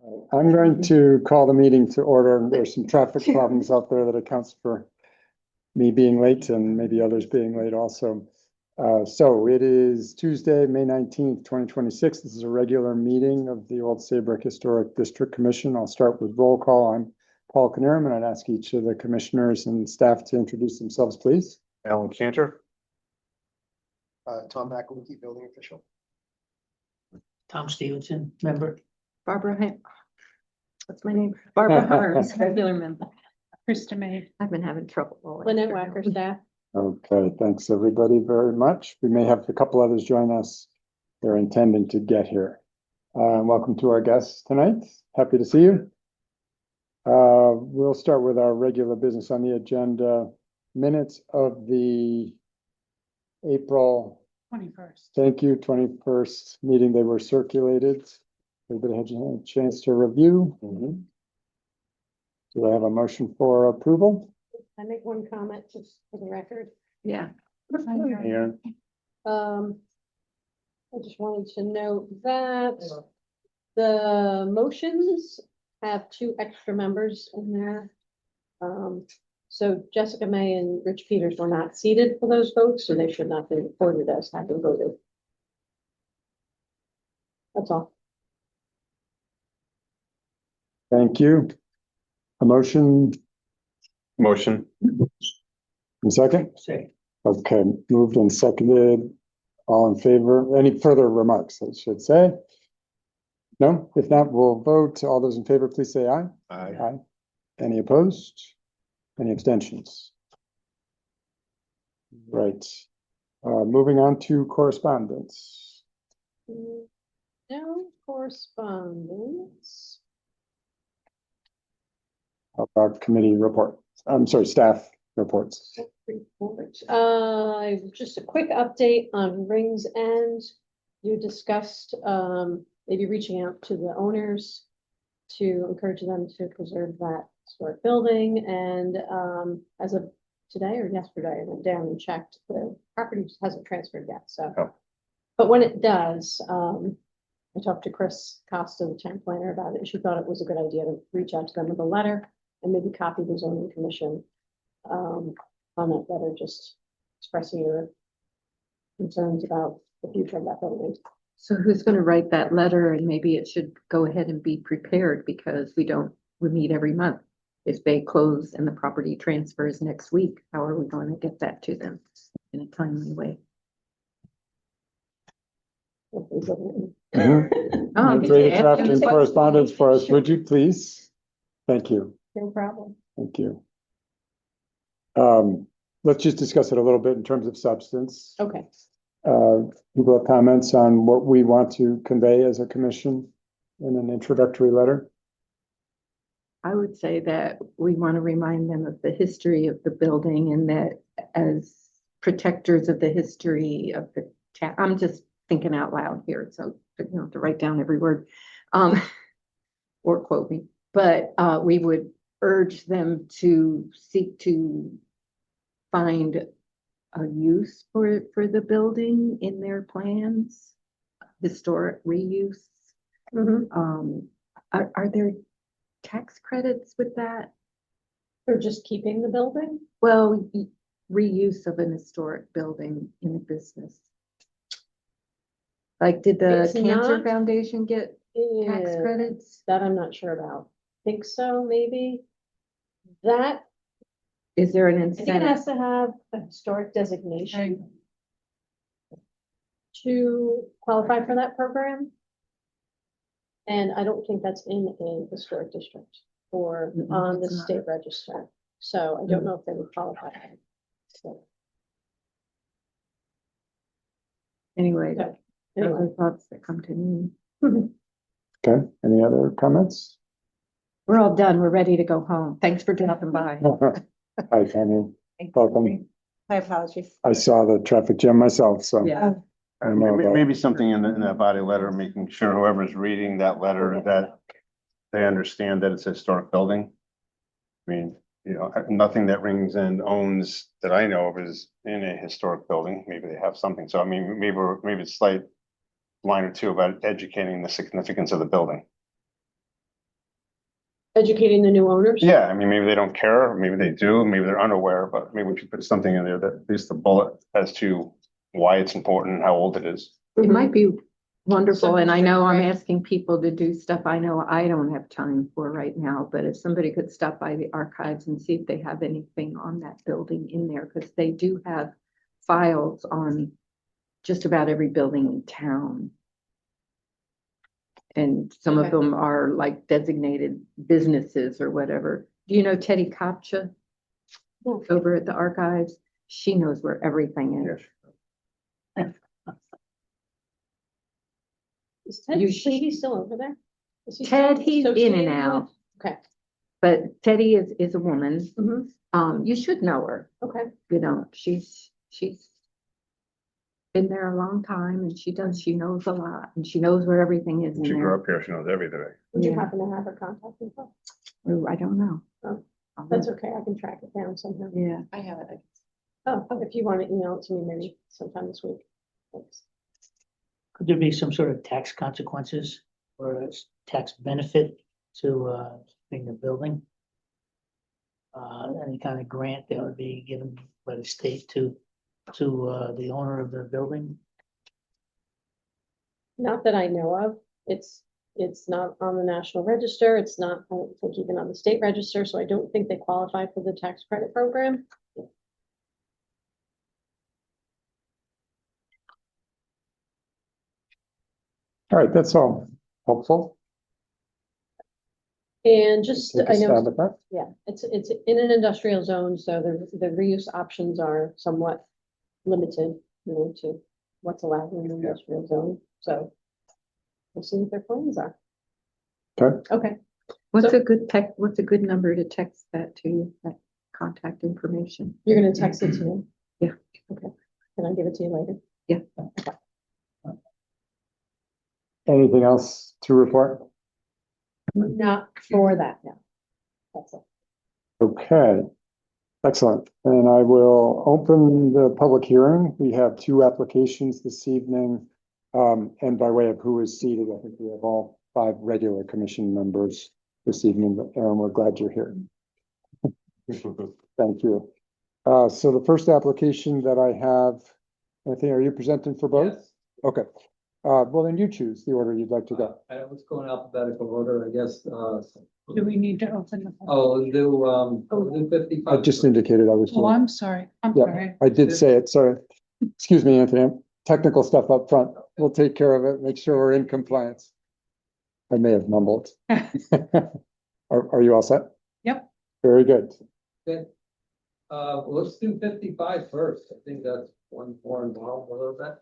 I'm going to call the meeting to order. There's some traffic problems out there that accounts for me being late and maybe others being late also. So it is Tuesday, May 19th, 2026. This is a regular meeting of the Old Saybrook Historic District Commission. I'll start with roll call. I'm Paul Knierim, and I'd ask each of the commissioners and staff to introduce themselves, please. Alan Cantor. Tom McAlooey, building official. Tom Stevenson, member. Barbara, what's my name? Barbara Harms, regular member. Krista May. I've been having trouble. all Lynette afternoon. Wacker, staff. Okay, thanks everybody very much. We may have a couple others join us. They're intending to get here. Welcome to our guests tonight. Happy to see you. We'll start with our regular business on the agenda. Minutes of the April 21st. Thank you, 21st meeting. They were circulated. Everybody had a chance to review. Do I have a motion for approval? I make one comment just for the record. Yeah. Here. I just wanted to note that the motions have 2 extra members in there. So Jessica May and Rich Peters were not seated for those votes, so they should not be reported as having voted. That's all. Thank you. A motion, Motion. and second? Say, Okay, moved and seconded. All in favor? Any further remarks, I should say? No? If not, we'll vote. All those in favor, please say aye. Aye. Any opposed? Any abstentions? Right. Moving on to correspondence. No correspondence. How about committee report? I'm sorry, staff reports. Report. Just a quick update on Rings End. You discussed maybe reaching out to the owners to encourage them to preserve that historic building. And as of today or yesterday, I went down and checked. The property hasn't transferred yet. So, Oh. But when it does, I talked to Chris Costa, the town planner, about it. She thought it was a good idea to reach out to them with a letter and maybe copy the zoning commission on that letter, just expressing your concerns about the future of that building. So who's going to write that letter? And maybe it should go ahead and be prepared because we meet every month. If they close and the property transfers next week, how are we going to get that to them in a timely way? Mhm. Great drafting correspondence for us, would you please? Thank you. No problem. Thank you. Let's just discuss it a little bit in terms of substance. Okay. People have comments on what we want to convey as a commission in an introductory letter? I would say that we want to remind them of the history of the building and that as protectors of the history of the town, I'm just thinking out loud here, so you don't have to write down every word or quote me, but we would urge them to seek to find a use for the building in their plans, historic reuse. Are there tax credits with that? They're just keeping the building? Well, reuse of an historic building in a business. Like, did the It's Cancer not- Foundation get tax Yeah, credits? that I'm not sure about. Think so, maybe? That, Is there an I think it incentive? has to have a historic designation to qualify for that program. And I don't think that's in a historic district or on the it's not. state register. So I don't know if they would qualify. So, Anyway, Okay. those anyway. are thoughts that come to me. Okay, any other comments? We're all done. We're ready to go home. Thanks for dropping by. Hi, Tammy. Welcome. My apologies. I saw the traffic jam myself, so Yeah. I don't know about. Maybe something in that body letter, making sure whoever's reading that letter that they understand that it's a historic building. I mean, nothing that Rings End owns that I know of is in a historic building. Maybe they have something. So I mean, maybe it's slight line or two about educating the significance of the building. Educating the new owners? Yeah, I mean, maybe they don't care, or maybe they do, maybe they're unaware, but maybe we should put something in there that at least the bullet as to why it's important and how old it is. It might be wonderful, and I know I'm Right. asking people to do stuff I know I don't have time for right now, but if somebody could stop by the archives and see if they have anything on that building in there, because they do have files on just about every building in town. And some of Okay. them are like designated businesses or whatever. Do you know Teddy Kopcha No. over at the archives? She knows where everything is. Is Ted You- Sleevy still over there? Is he Ted, still he's in and associated out, with- Okay. but Teddy is a woman. Mhm. You should know her. Okay. You know, she's been there a long time, and she knows a lot, and she knows where everything is in She grew there. up here, she knows everything. Would you Yeah. happen to have her contact info? Oh, I don't know. Oh, That's okay. I can track it down somehow. Yeah. I have it. Oh, if you want to email it to me maybe sometime this week. Thanks. Could there be some sort of tax consequences or a tax benefit to being the building? Any kind of grant that would be given by the state to the owner of the building? Not that I know of. It's not on the National Register. It's not, I don't think, even on the state register, so I don't think they qualify for the tax credit program. All right, that's all helpful. And just, Take I a know, stab at that. yeah, it's in an industrial zone, so the reuse options are somewhat limited, you know, to what's allowed in an industrial zone, so we'll see what their plans are. Okay. Okay, What's So- what's a good number to text that to, that contact information? you're gonna text it to me? Yeah. Okay, can I give it to you later? Anything else to report? Not for that, no. That's it. Okay, excellent. And I will open the public hearing. We have two applications this evening. And by way of who is seated, I think we have all five regular commission members this evening, but Aaron, we're glad you're here. Thank you. So the first application that I have, Anthony, are you presenting for both? Yes. Okay, well, then you choose the order you'd like to go. I was going alphabetical order, I guess, Do we need to open the? we'll do 55. I just indicated I was. Oh, I'm sorry. I'm Yeah. sorry. I did say it, sorry. Excuse me, Anthony, technical stuff up front. We'll take care of it, make sure we're in compliance. I may have mumbled. Are you all set? Yep. Very good. Okay. Let's do 55 first. I think that's one more involved a little bit.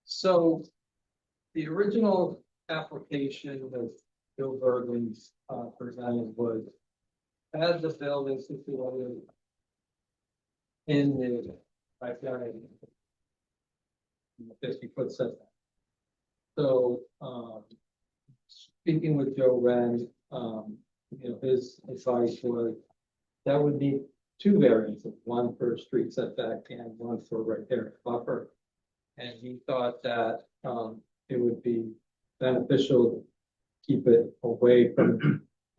So the original application that Bill Bergen presented was as the building situated in the backyard, 50-foot setback. So, speaking with Joe Wren, his advice was that would be two variances, one for street setback and one for riparian buffer. And he thought that, it would be beneficial to keep it away from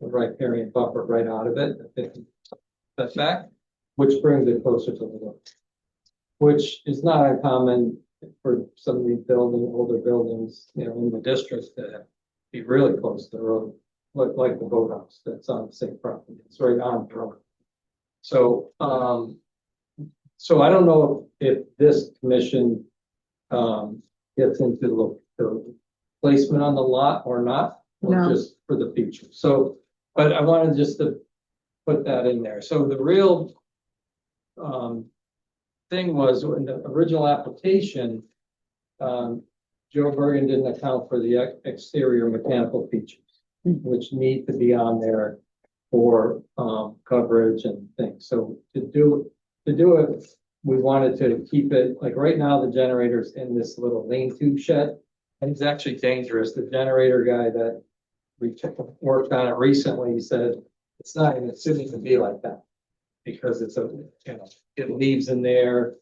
the riparian buffer right out of it, the 50 setback, which brings it closer to the road. Which is not uncommon for some of these older buildings, in the district that be really close to the road, like the boathouse that's on the same property. It's right on the road. So, so I don't know if this commission, gets into the placement on the lot or not, or No. just for the future. So, but I wanted just to put that in there. So the real, thing was in the original application, Joe Bergen didn't account for the exterior mechanical features, which need to be on there for coverage and things. So to do it, we wanted to keep it, like right now, the generator's in this little lean-to shed. And it's actually dangerous. The generator guy that worked on it recently said, it's not even suited to be like that. Because it's it leaves in there.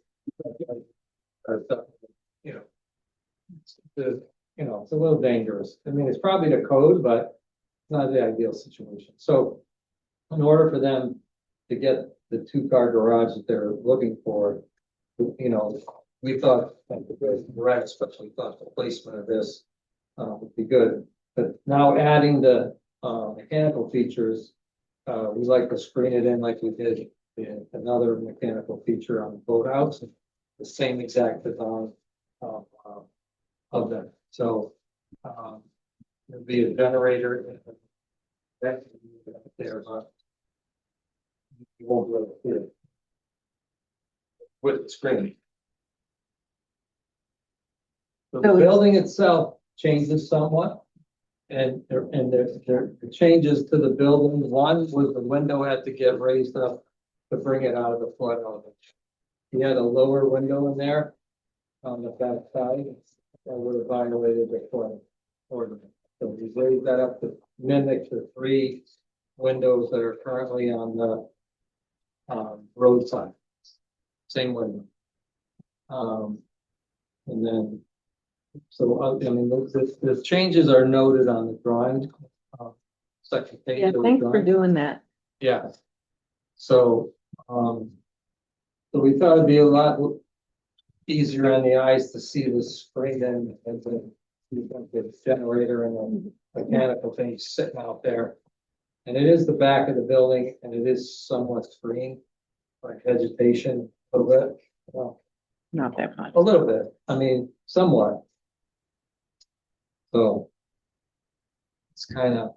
It's it's a little dangerous. I mean, it's probably the code, but it's not the ideal situation. So in order for them to get the two-car garage that they're looking for, you know, we thought, like the garage especially thought the placement of this would be good. But now adding the mechanical features, we like to screen it in like we did in another mechanical feature on the boathouse, the same exact design of them. So there'll be a generator that there, but you won't be able to see it with the screen. So the So it's- building itself changes somewhat. And the changes to the building, one was the window had to get raised up to bring it out of the flood element. He had a lower window in there on the back side that would have violated the flood ordinance. So we raised that up to mimic the 3 windows that are currently on the roadside. Same window. And then, so, I mean, the changes are noted on the drawing, second page. Yeah, of the thanks for drawing. doing that. Yeah. So, so we thought it'd be a lot easier on the eyes to see the spring and the generator and the mechanical thing sitting out there. And it is the back of the building and it is somewhat screened by vegetation a little bit. Well, Not that much. a little bit, I mean, somewhat. So it's kind of.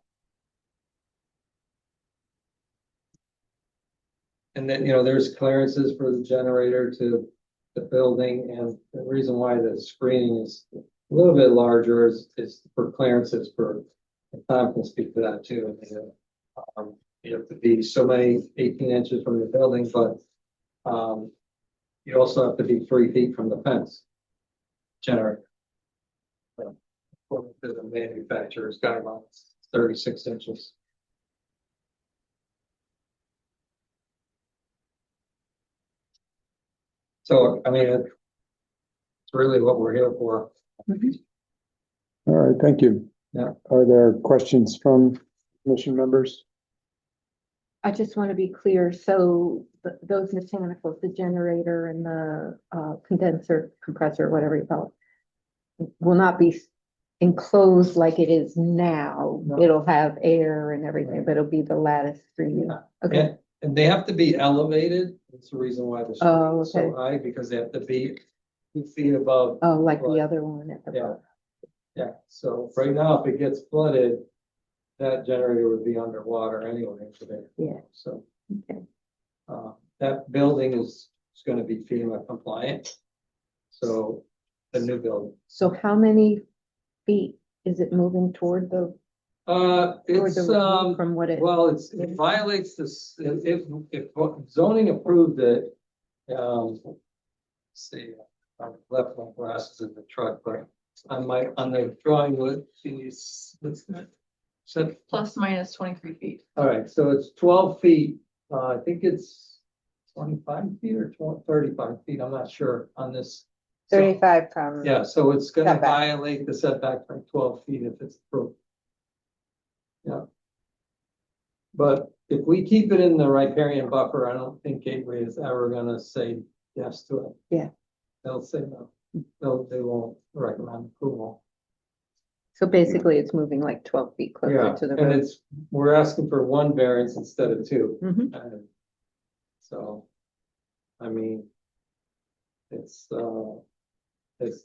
And then, you know, there's clearances for the generator to the building, and the reason why the screening is a little bit larger is for clearances for, and Tom can speak to that too. You have to be so many 18 inches from the building, but you also have to be 3 feet from the fence generator. According to the manufacturer's guidelines, 36 inches. So, I mean, it's really what we're here for. All right, thank you. Yeah. Are there questions from commission members? I just want to be clear, so those mechanicals, the generator and the condenser, compressor, whatever you call it, will not be enclosed like it is now. No. It'll have air and everything, but it'll be the lattice for you. Yeah. Okay, And they have to be elevated. That's the reason why the Oh, screen is so okay. high, because they have to be 2 feet above. oh, like flood. the other one at the Yeah. bottom. Yeah, so right now, if it gets flooded, that generator would be underwater anyway today. Yeah. So, Okay. that building is gonna be FEMA compliant. So the new building. So how many feet is it moving toward the, toward It's, the road from what it? well, it violates this, if zoning approved it, let's see, I left my glasses in the truck, but on the drawing, what's that? So, Plus minus 23 feet. all right, so it's 12 feet, I think it's 25 feet or 35 feet, I'm not sure on this. So- 35 from. Yeah, so it's gonna Setback. violate the setback by 12 feet if it's approved. Yeah. But if we keep it in the riparian buffer, I don't think Gateway is ever gonna say yes to it. Yeah. They'll say no. They won't recommend approval. So basically, it's moving like 12 feet Yeah, closer to the and road. we're asking for 1 variance instead of 2. Mhm. And so, I mean, it's the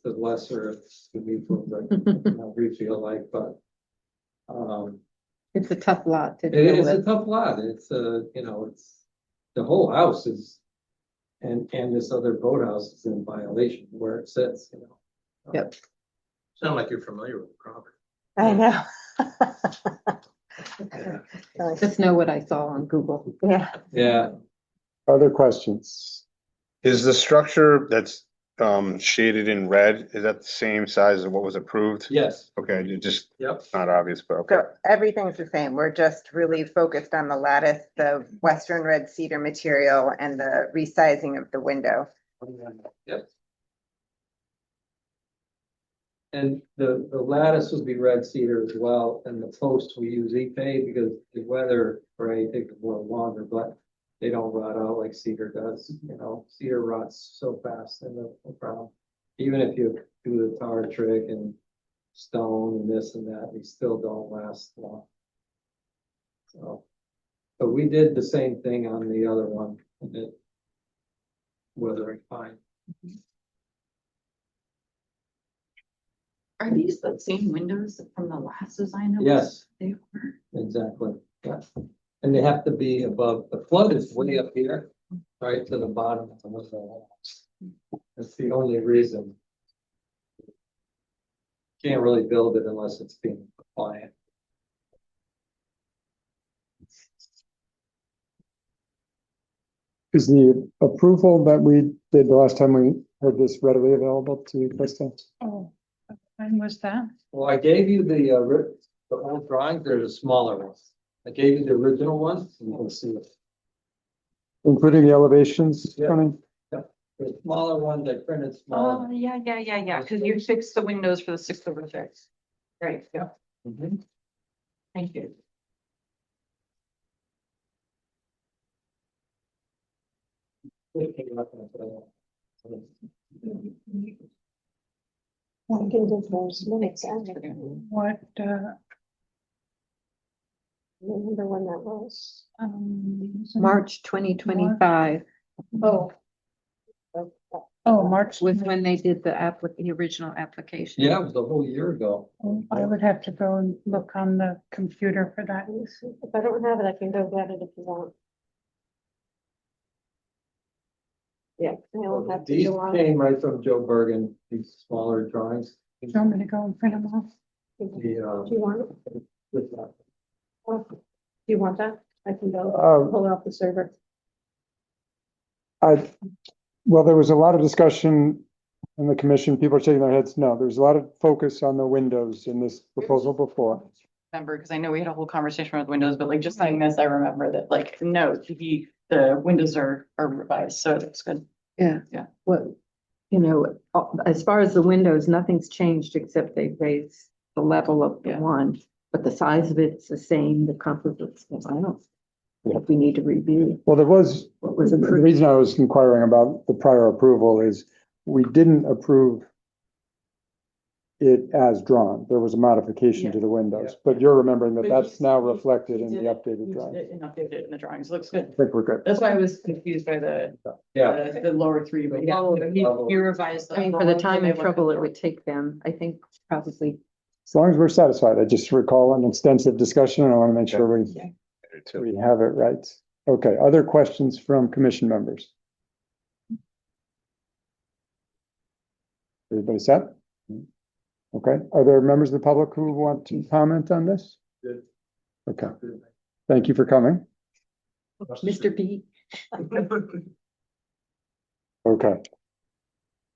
lesser of the evils that we feel like, but It's a tough lot to it deal is a with. tough lot. It's you know, it's the whole house is, and this other boathouse is in violation where it sits, you know. Yep. Sound like you're familiar with the property. I know. Just know what I saw on Google. Yeah. Yeah, Other questions? Is the structure that's shaded in red, is that the same size as what was approved? yes, Okay, it just yep. not obvious, but okay. So everything's the same. We're just really focused on the lattice, the western red cedar material and the resizing of the window. Yep. And the lattice would be red cedar as well, and the posts we use Ipe because the weather, right, takes a little longer, but they don't rot out like cedar does, you know, cedar rots so fast in the ground. Even if you do the tar trick and stone and this and that, they still don't last long. So, but we did the same thing on the other one, and it weathering fine. Are these the same windows from the last design? that was- Yes. They were. Exactly, yeah. And they have to be above, the flood is way up here, right to the bottom of the window. That's the only reason. Can't really build it unless it's being compliant. Is the approval that we did the last time we heard this readily available to you, Krista? Oh, when was that? Well, I gave you the old drawings, there's a smaller one. I gave you the original one, so you can see it. Including the elevations, Yeah. Tony? The smaller one, they printed smaller. Oh, yeah, because you fixed the windows for the 6 over 6. Right, yeah, Mhm. thank you. I can do those minutes. I What, remember when that was. March 2025 Oh. oh, March. was when they did the original application. Yeah, it was a whole year ago. I would have to go and look on the computer for that. If I don't have it, I can go get it if you want. Yeah. I don't have to These go on. came right from Joe Bergen, these smaller drawings. Do you want me to go and print them off? The, Do you want it? with that. Oh, do you want that? I can go Uh, pull it off the server. Well, there was a lot of discussion in the commission. People are shaking their heads. No, there's a lot of focus on the windows in this proposal before. Remember, because I know we had a whole conversation with windows, but like just saying this, I remember that like, no, the windows are revised, so it's good. Yeah. Yeah. Well, you know, as far as the windows, nothing's changed except they raised the level of the Yeah. one, but the size of it's the same, the composites, I don't know. If we need to review Well, there was, what was the approved. reason I was inquiring about the prior approval is we didn't approve it as drawn. There was a modification to the windows, but you're remembering that that's now reflected in the updated drawing. And updated it in the drawings, looks good. I think we're good. That's why I was confused by the lower 3, but yeah, he revised. I mean, for the time and trouble it would take them, I think probably. As long as we're satisfied, I just recall an extensive discussion and I want to make sure we have it right. Okay, other questions from commission members? Everybody set? Okay, are there members of the public who want to comment on this? Good. Okay, thank you for coming. Mr. B. Okay.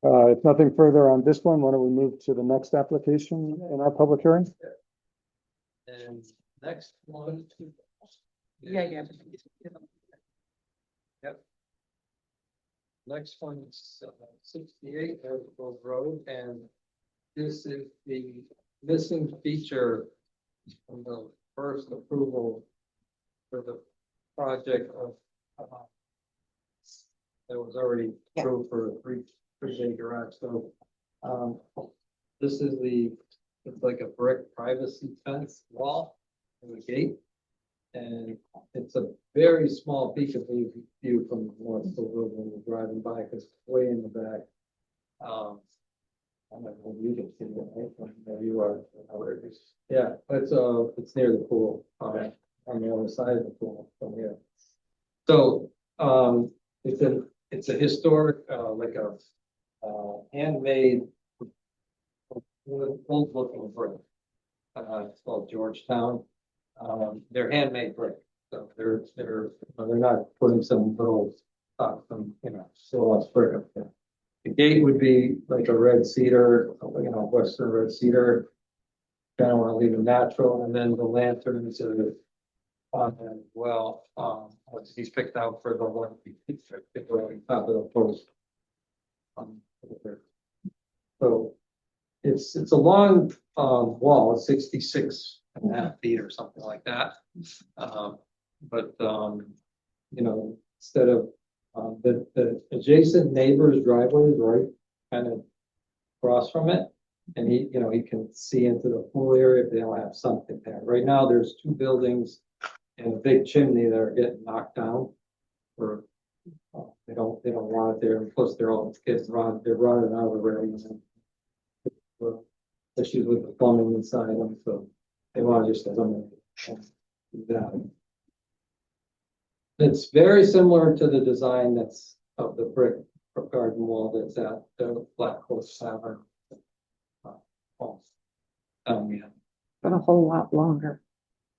If nothing further on this one, why don't we move to the next application in our public hearing? And next one. Yeah. Yep. Next one is 68 Saybrook Road, and this is the missing feature from the first approval for the project of that was already approved for a three-bay garage. So this is it's like a brick privacy fence wall and a gate. And it's a very small piece of view from the north of the road when you're driving by, because it's way in the back. I don't know, you can see it, right? There you are. Yeah, it's near the pool, on the other side of the pool from here. So, it's a historic, like a, handmade, old looking brick. It's called Georgetown. They're handmade brick, so they're not putting some little some, still brick up there. The gate would be like a red cedar, western red cedar. Kind of want to leave it natural, and then the lanterns are on that as well. What he's picked out for the one top of the post. So it's a long, wall, it's 66.5 feet or something like that. But, you know, instead of, the adjacent neighbor's driveway is right kind of across from it. And he, you know, he can see into the pool area if they don't have something there. Right now, there's two buildings and a big chimney that are getting knocked down. Or, they don't want it there, and plus they're all kids they're running out of railings. Issues with the plumbing inside them, so they want to just eliminate that. It's very similar to the design that's of the brick garden wall that's at the Black Horse Tavern. Yeah. But a whole lot longer.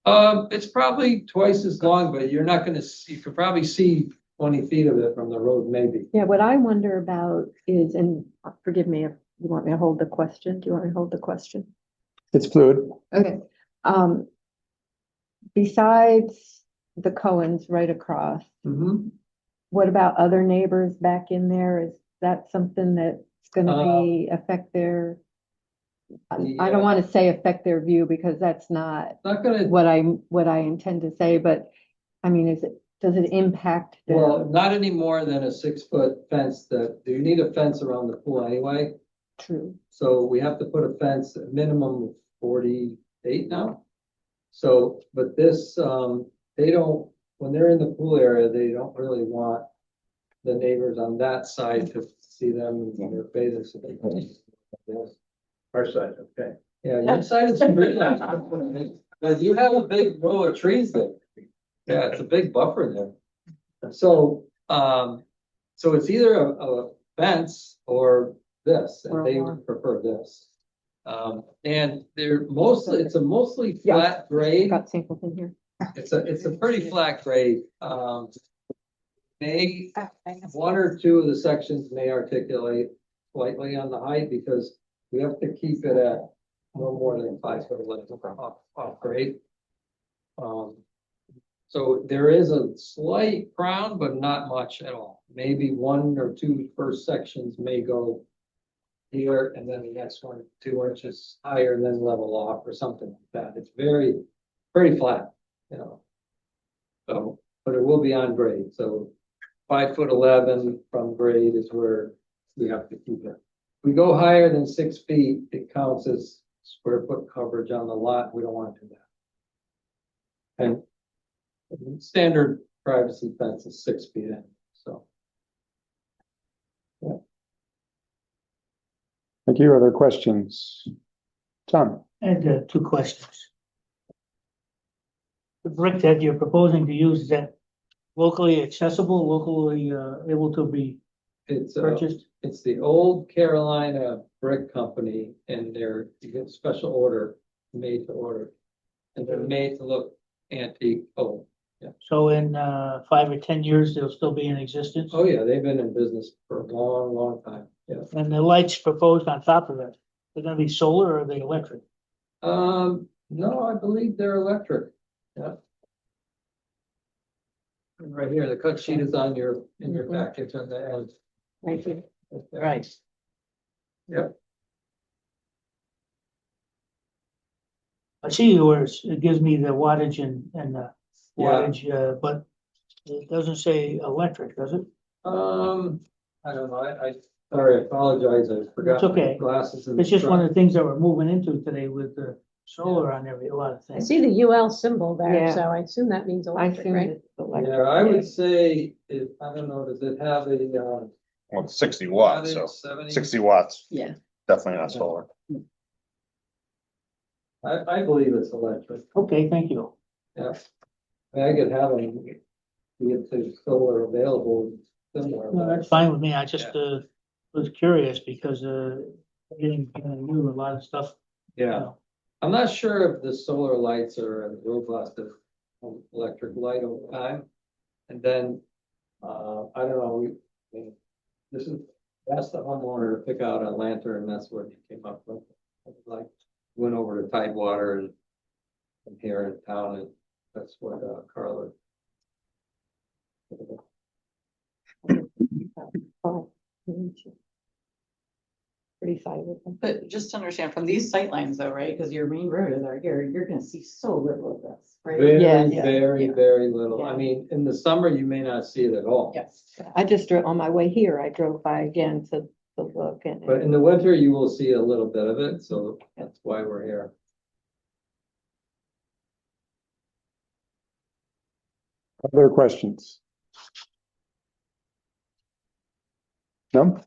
It's probably twice as long, but you're not gonna see, you could probably see 20 feet of it from the road, maybe. Yeah, what I wonder about is, and forgive me if you want me to hold the question. Do you want me to hold the question? It's fluid. Okay. Besides the Cohens right across, Mhm. what about other neighbors back in there? Is that something that's gonna be affect their? I don't want to say affect their view because that's not Not gonna, what I intend to say, but I mean, does it impact well, the not any more than a 6-foot fence that, you need a fence around the pool anyway. true? So we have to put a fence, a minimum of 48 now. So, but this, they don't, when they're in the pool area, they don't really want the neighbors on that side to see them in their bathing suit. Our side, okay. Yeah, your side is pretty nice. But you have a big row of trees there. Yeah, it's a big buffer there. So, so it's either a fence or this, Or and a they wall. would prefer this. And they're mostly, it's a mostly Yeah. flat grade. Got samples in here. It's a pretty flat grade. May, one or two of the sections may articulate slightly on the height because we have to keep it at no more than 5'11" off grade. So there is a slight crown, but not much at all. Maybe one or two first sections may go here, and then the next one 2 inches higher, and then level off or something like that. It's pretty flat, you know. So, but it will be on grade, so 5'11" from grade is where we have to keep it. If we go higher than 6 feet, it counts as square foot coverage on the lot. We don't want to do that. And standard privacy fence is 6 feet in, so. Thank you. Other questions? Tom? I had two questions. The brick that you're proposing to use, is that locally accessible, locally able to be It's, purchased? it's the old Carolina Brick Company, and you get a special order, made to order. And they're made to look antique old. So in 5 or 10 years, they'll still be in existence? Oh, yeah, they've been in business for a long, long time, yeah. And the lights proposed on top of it, they're gonna be solar or are they electric? No, I believe they're electric, yeah. And right here, the cut sheet is in your package on the end. Right here. Right. Yep. I see where it gives me the wattage and the Yeah. wattage, but it doesn't say electric, does it? I don't know, sorry, I apologize, I forgot. It's okay. my glasses. in It's the just one truck. of the things that we're moving into today with the solar on a lot of I things. see the UL symbol there, Yeah. so I assume that means I electric, assume right? it's electric. Yeah, I would say, I don't know, does it have a, Well, it's 60 watts, so 70? 60 watts, Yeah. definitely not solar. I believe it's electric, Okay, thank you. yeah. I could have them, if there's solar available, similar. No, that's fine with me. I just was curious because getting new, a lot of stuff. you Yeah, know. I'm not sure if the solar lights are as robust as electric light over time. And then, I don't know, I mean, that's the homeowner to pick out a lantern, and that's what he came up with. Like, went over to Tidewater and here in town, and that's what, Carla. Oh, pretty silent. But just to understand, from these sightlines though, right, because your main road is out here, you're gonna see so little of this, right? Yeah, Very, yeah, very, yeah. very little. I Yeah. mean, in the summer, you may not see it at all. Yes. I just drove on my way here, I drove by again to look and. But in the winter, you will see a little bit of it, so that's why we're here. Other questions? No?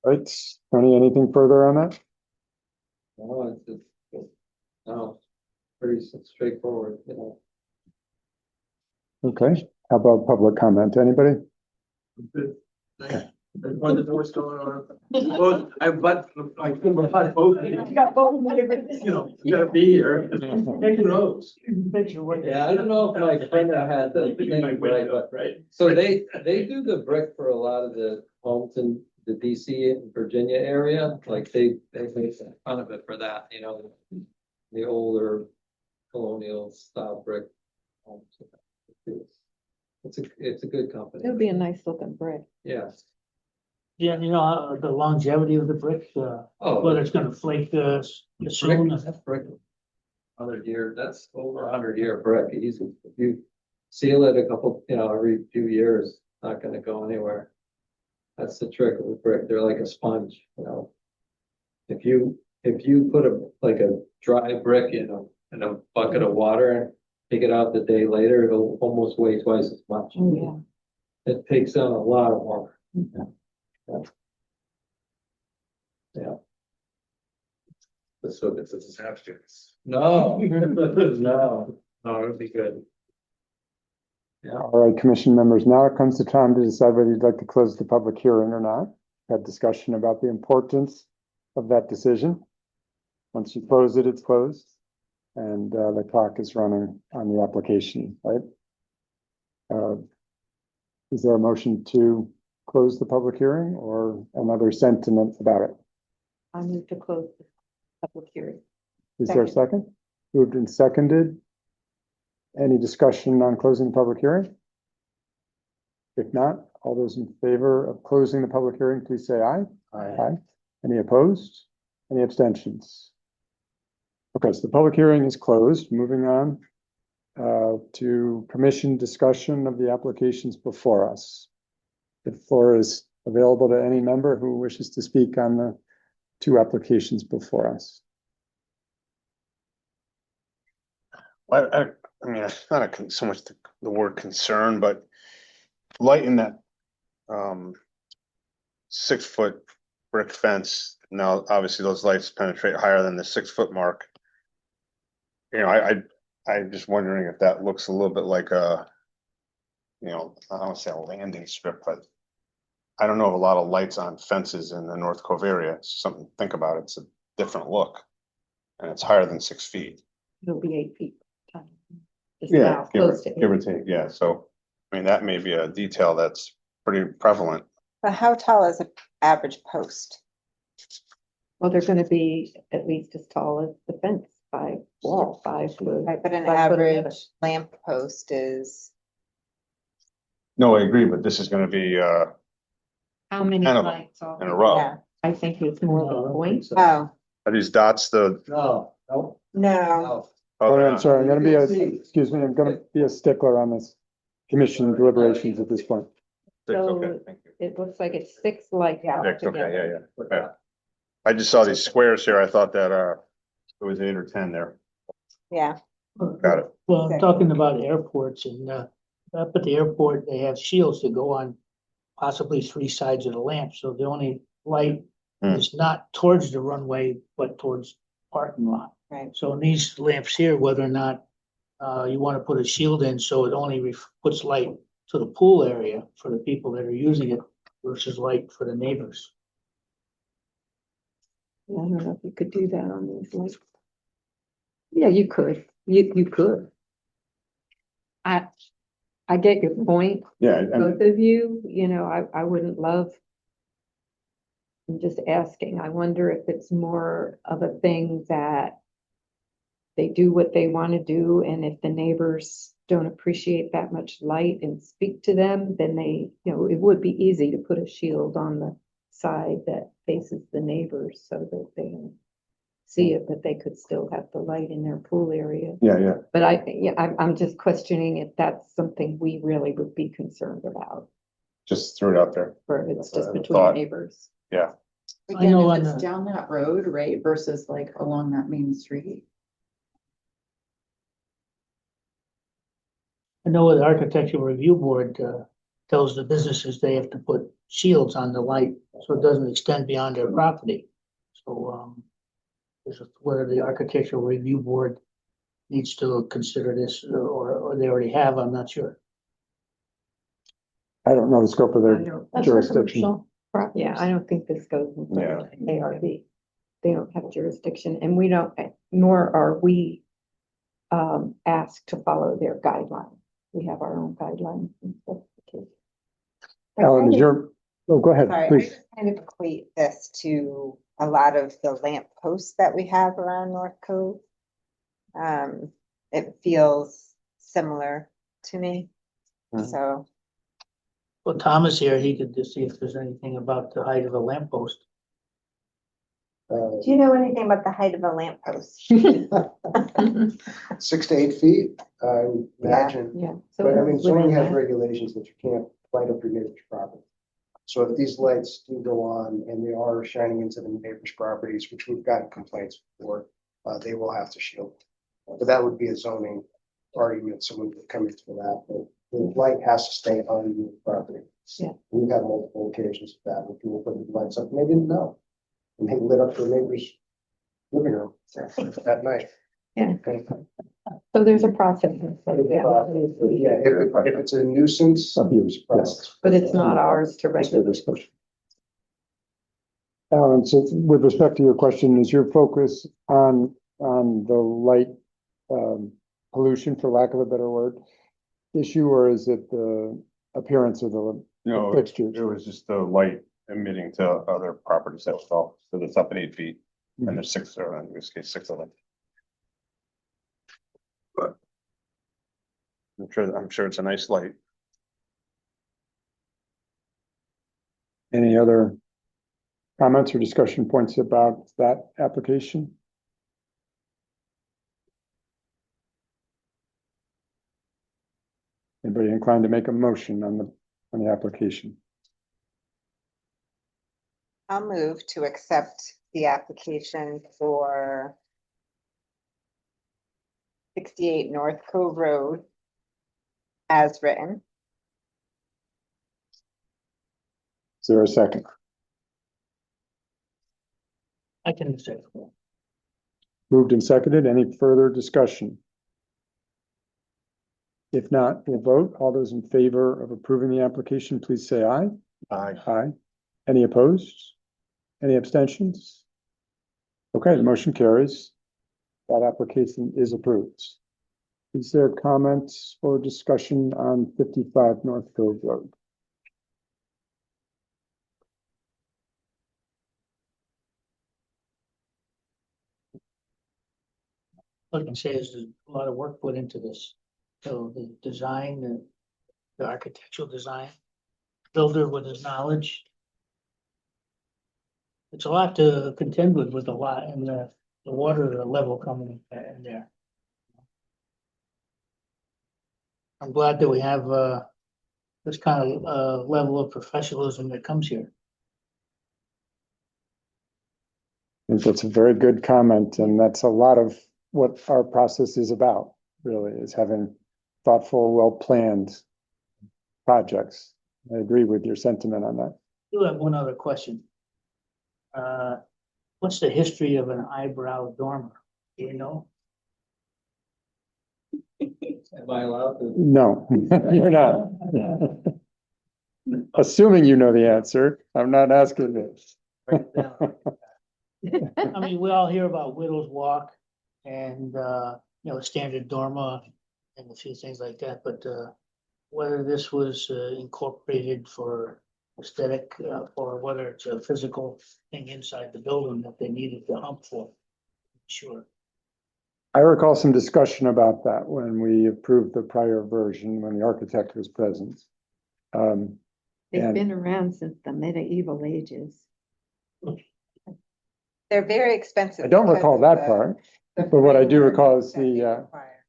Right, Tony, anything further on that? No, no, pretty straightforward, you know. Okay, how about public comment? Anybody? When the door's going on. Both, but I think about both. You got both. You know, you gotta be here. Taking roads. Yeah, I don't know if my friend had the thing right, but, Right. so they do the brick for a lot of the homes in the DC and Virginia area, like they make fun of it for that, you know, the older colonial style brick homes. It's a good company, It would be a nice looking brick. yeah. Yeah, you know, the longevity of the brick, Oh, whether it's gonna flake, soon. that's brick. 100 year, that's over 100 year brick, easy. If you seal it a couple, you know, every few years, it's not gonna go anywhere. That's the trick of the brick, they're like a sponge, you know. If you put a dry brick in a bucket of water and take it out the day later, it'll almost weigh twice as much. Yeah. It takes on a lot of water. Yeah. Let's hope it's a disaster. No, no, it'd be good. All right, commission members, now it comes the time to decide whether you'd like to close the public hearing or not. Had discussion about the importance of that decision. Once you close it, it's closed. And the clock is running on the application, right? Is there a motion to close the public hearing or another sentiment about it? I need to close the public hearing. Is there a second? Moved and seconded. Any discussion on closing the public hearing? If not, all those in favor of closing the public hearing, please say aye. Aye. Any opposed? Any abstentions? Okay, so the public hearing is closed. Moving on to commission discussion of the applications before us. The floor is available to any member who wishes to speak on the two applications before us. I mean, it's not so much the word concern, but lighting that 6 foot brick fence. Now, obviously, those lights penetrate higher than the 6 foot mark. You know, I'm just wondering if that looks a little bit like a, you know, I don't want to say a landing strip, but I don't know of a lot of lights on fences in the North Cove area. It's something to think about. It's a different look, and it's higher than 6 feet. It'll be 8 feet. Just Yeah, now, close to give or 8. take, yeah, so, I mean, that may be a detail that's pretty prevalent. But how tall is an average post? Well, they're gonna be at least as tall as the fence, 5 foot. Right, but an 5 foot average eleven. lamp post is, No, I agree, but this is gonna be, How many Kind of lights are? in a row. yeah, I think it's more No, I the don't point. think so. oh, Are these dots the? No, Oh, no, I'm sorry, I'm gonna be You can see. excuse me, I'm gonna be a stickler on this commission deliberations at this point. Six, okay, So- thank you. It looks like it's 6 lights. Yeah. Six, okay, altogether. yeah. I just saw these squares here. I thought that, it was 8 or 10 there. yeah, Got it. Well, I'm talking about airports and, up at the airport, they have shields that go on possibly 3 sides of the lamp, so the only light Hmm. is not towards the runway, but towards parking lot. right. So in these lamps here, whether or not, you wanna put a shield in, so it only puts light to the pool area for the people that are using it versus light for the neighbors. I don't know if you could do that on these lights. Yeah, you could. You could. I get your point, Yeah, and both of you, you know, I wouldn't love. I'm just asking, I wonder if it's more of a thing that they do what they want to do, and if the neighbors don't appreciate that much light and speak to them, then they, you know, it would be easy to put a shield on the side that faces the neighbors so that they don't see it, but they could still have the light in their pool area. Yeah. But I'm just questioning if that's something we really would be concerned about, Just threw it out there. or if it's just Thought. between neighbors. Yeah. I Again, know if on it's the- down that road, right, versus like along that main street. I know the architectural review board, tells the businesses they have to put shields on the light so it doesn't extend beyond their property. So, this is whether the architectural review board needs to consider this or they already have, I'm not sure. I don't know the scope of I their don't- That's for jurisdiction. commercial properties. Yeah, I don't think this goes in front Yeah. of ARB. They don't have jurisdiction, and we don't, nor are we asked to follow their guidelines. We have our own guidelines and specifications. Alan, is your, oh, go ahead, Sorry, I please. just kind of equate this to a lot of the lamp posts that we have around North Cove. It feels similar to me, Mhm. so. Well, Thomas here, he could just see if there's anything about the height of a lamppost. Do you know anything about the height of a lamp post? 6 to 8 feet, I would Yeah. imagine. Yeah. So But I mean, it's zoning within has that. regulations that you can't light up your neighbor's property. So if these lights do go on and they are shining into the neighbor's properties, which we've gotten complaints for, they will have to shield. But that would be a zoning argument, someone could come in for that, but the light has to stay on your property. Yeah. We've had multiple occasions of that, where people put the lights up, and they didn't know. And they lit up their neighbor's living room at night. Yeah. Okay. So there's a process. Yeah, if it's a nuisance. Abuse, yes. But it's not ours to Let's do regulate. this question. Alan, so with respect to your question, is your focus on the light pollution, for lack of a better word, issue, or is it the appearance of the No, fixtures? it was just the light emitting to other properties that was all, so it's up at 8 feet. And there's 6, or in this case, 6 of them. But I'm sure it's a nice light. Any other comments or discussion points about that application? Anybody inclined to make a motion on the application? I'll move to accept the application for 68 North Cove Road as written. Is there a second? I can say. Moved and seconded. Any further discussion? If not, we'll vote. All those in favor of approving the application, please say aye. Aye. Aye. Any opposed? Any abstentions? Okay, the motion carries. That application is approved. Is there comments or discussion on 55 North Cove Road? All I can say is there's a lot of work put into this. So the design, the architectural design, builder with his knowledge. It's a lot to contend with a lot, and the water level coming in there. I'm glad that we have, this kind of, level of professionalism that comes here. I think that's a very good comment, and that's a lot of what our process is about, really, is having thoughtful, well-planned projects. I agree with your sentiment on that. I do have one other question. What's the history of an eyebrow dormer? Do you know? Am I allowed to? No, you're not. Assuming you know the answer, I'm not asking this. Write it down. I mean, we all hear about Widow's Walk and, standard dormer and a few things like that, but, whether this was incorporated for aesthetic, or whether it's a physical thing inside the building that they needed the hump for. Sure. I recall some discussion about that when we approved the prior version, when the architect was present. They've And- been around since the medieval ages. They're very expensive. I don't because recall of that the- part, the but what I do framework recall is that they the, require.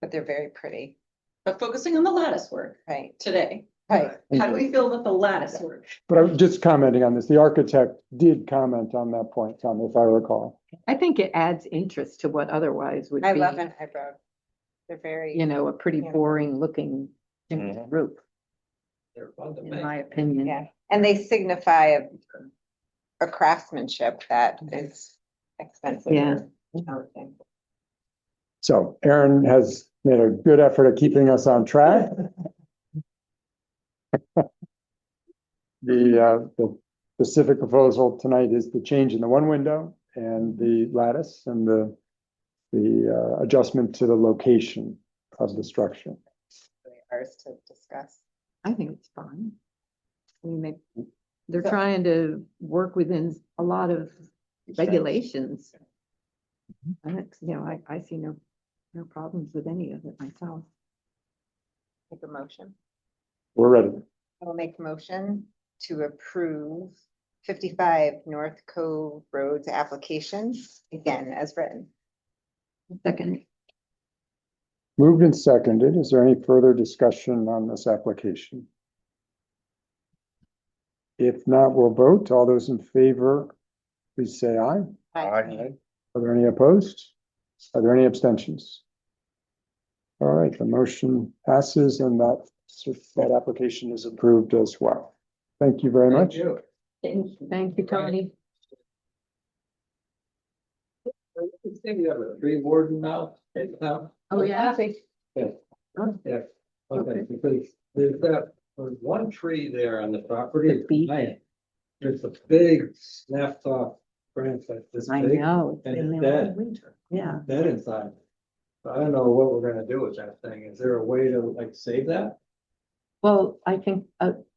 But they're very pretty, But focusing on the lattice work right? today, Right. how do we feel about the lattice work? but I'm just commenting on this. The architect did comment on that point, Tom, if I recall. I think it adds interest to what otherwise would I be, love an eyebrow. They're very. you know, a pretty Yeah. boring looking Mhm. roof, They're fun to in make. my opinion. Yeah, and they signify a craftsmanship that is expensive. Yeah. I would think. So Aaron has made a good effort at keeping us on track. The specific proposal tonight is the change in the one window and the lattice and the adjustment to the location of the structure. Ours to discuss. I think it's fine. I mean, they're trying to work within a lot of regulations. And it's, you know, I see no problems with any of it myself. Make a motion. We're ready. I will make a motion to approve 55 North Cove Roads applications, again, as written. Second, Moved and seconded. Is there any further discussion on this application? If not, we'll vote. All those in favor, please say aye. Aye. Are there any opposed? Are there any abstentions? All right, the motion passes and that application is approved as well. Thank you very Thank much. you. thank you, Tony. You think you have a tree warden now? Oh, yeah. Yeah, okay, because there's one tree there on the property. The beech. Man, there's a big snapped off branch like this I big, know, it's and been it's there all dead. winter. Yeah. dead inside. So I don't know what we're gonna do with that thing. Is there a way to like save that? Well, I think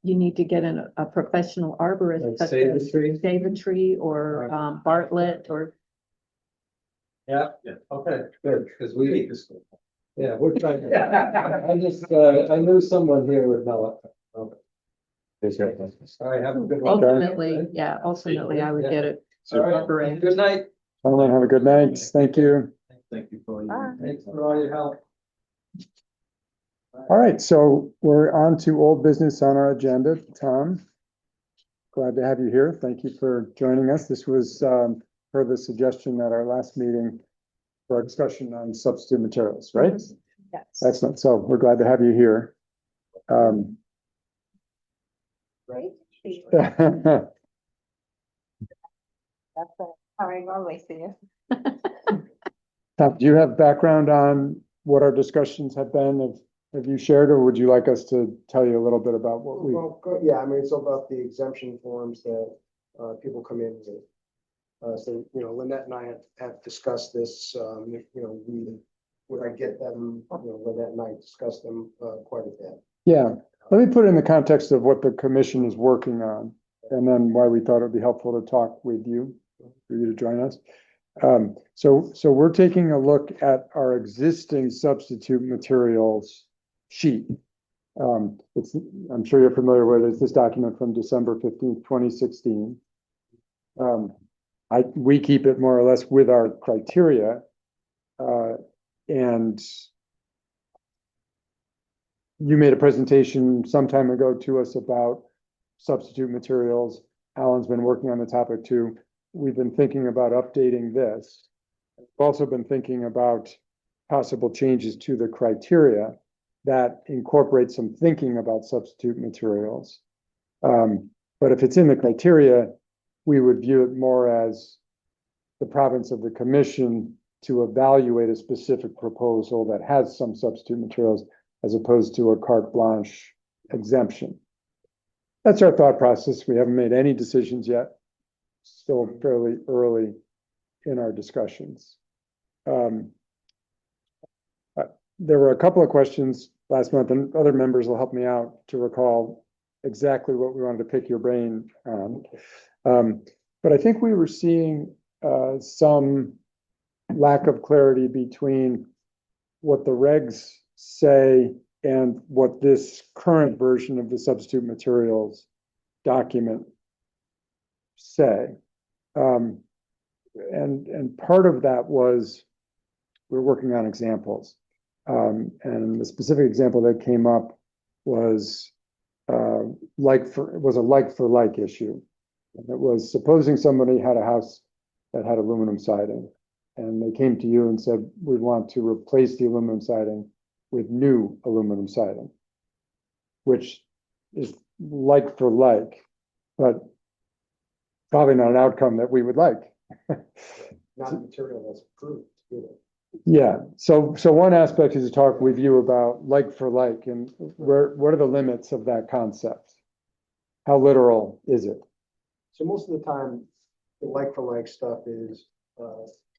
you need to get a professional arborist. Like such save the as tree? Save a Tree or Right. Bartlett or, Yeah, okay, good, because we. Yeah, we're trying to. I just, I knew someone here would know it. Okay. All right, have a good one. ultimately, I would get it. All right, good night. Gentlemen, have a good night. Thank you. Thank you for Bye. Thanks for all your help. All right, so we're on to old business on our agenda. Tom, glad to have you here. Thank you for joining us. This was per the suggestion at our last meeting for our discussion on substitute materials, right? Yes. Excellent. So we're glad to have you here. Right? Tom, That's how I normally see it. do you have background on what our discussions have been? Have you shared, or would you like us to tell you a little bit about what we? Well, yeah, I mean, it's about the exemption forms that people come in with. So, you know, Lynette and I have discussed this, you know, when I get them, you know, Lynette and I discussed them quite a bit. Yeah, let me put it in the context of what the commission is working on, and then why we thought it'd be helpful to talk with you, for you to join us. So we're taking a look at our existing substitute materials sheet. I'm sure you're familiar with it. It's this document from December 15th, 2016. We keep it more or less with our criteria. And you made a presentation some time ago to us about substitute materials. Alan's been working on the topic too. We've been thinking about updating this. We've also been thinking about possible changes to the criteria that incorporate some thinking about substitute materials. But if it's in the criteria, we would view it more as the province of the commission to evaluate a specific proposal that has some substitute materials as opposed to a carte blanche exemption. That's our thought process. We haven't made any decisions yet. Still fairly early in our discussions. There were a couple of questions last month, and other members will help me out to recall exactly what we wanted to pick your brain on. But I think we were seeing some lack of clarity between what the regs say and what this current version of the substitute materials document say. And part of that was, we're working on examples. And the specific example that came up was a like for like issue. And it was, supposing somebody had a house that had aluminum siding, and they came to you and said, we want to replace the aluminum siding with new aluminum siding, which is like for like, but probably not an outcome that we would like. Not a material that's approved, you know. Yeah, so one aspect is to talk with you about like for like, and what are the limits of that concept? How literal is it? So most of the time, the like for like stuff is,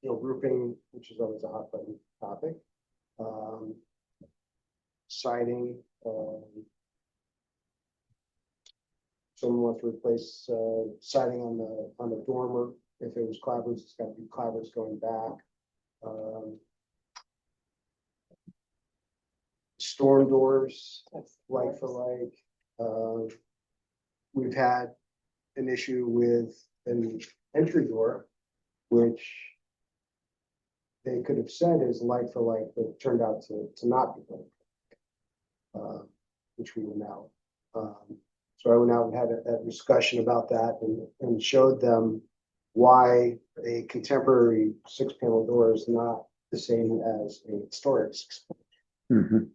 roofing, which is always a hot button topic. Siding, someone wants to replace, siding on the dormer. If it was clapboards, it's got to be clapboards going back. Storm doors, like for like. We've had an issue with an entry door, which they could have said is like for like, but it turned out to not be like, which we went out. So I went out and had a discussion about that and showed them why a contemporary 6-panel door is not the same as a historic 6-panel.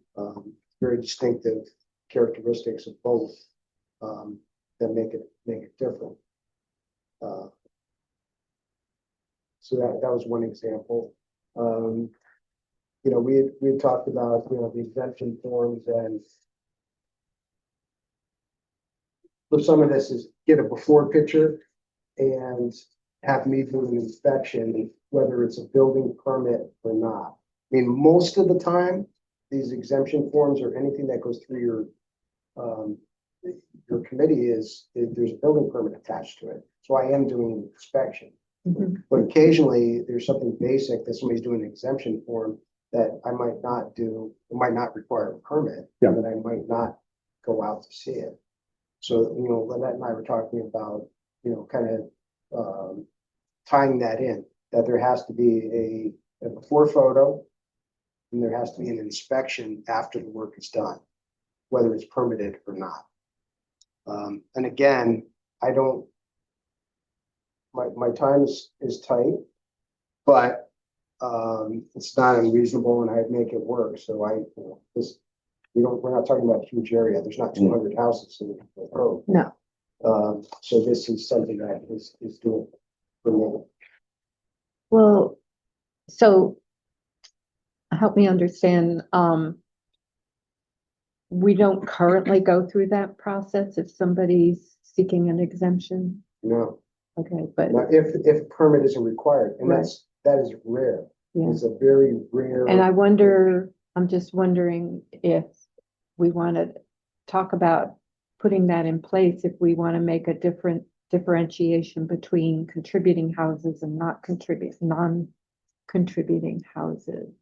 Very distinctive characteristics of both that make it different. So that was one example. We had talked about the exemption forms, and for some of this is get a before picture and have me do an inspection, whether it's a building permit or not. I mean, most of the time, these exemption forms or anything that goes through your committee there's a building permit attached to it. So I am doing an inspection. But occasionally there's something basic that somebody's doing an exemption form that I might not do. It might not require a permit, that I might not go out to see it. So, Lynette and I were talking about, kind of tying that in, that there has to be a before photo, and there has to be an inspection after the work is done, whether it's permitted or not. And again, my time is tight, but it's not unreasonable, and I'd make it work. So we're not talking about a huge area. There's not 200 houses in the road. No. So this is something that is doable for me. Well, so help me understand, we don't currently go through that process if somebody's seeking an exemption? No. Okay, but Now, if a permit isn't required, and Right. that is rare. yeah. It's a very rare. And I'm just wondering if we want to talk about putting that in place, if we want to make a different differentiation between contributing houses and non-contributing houses.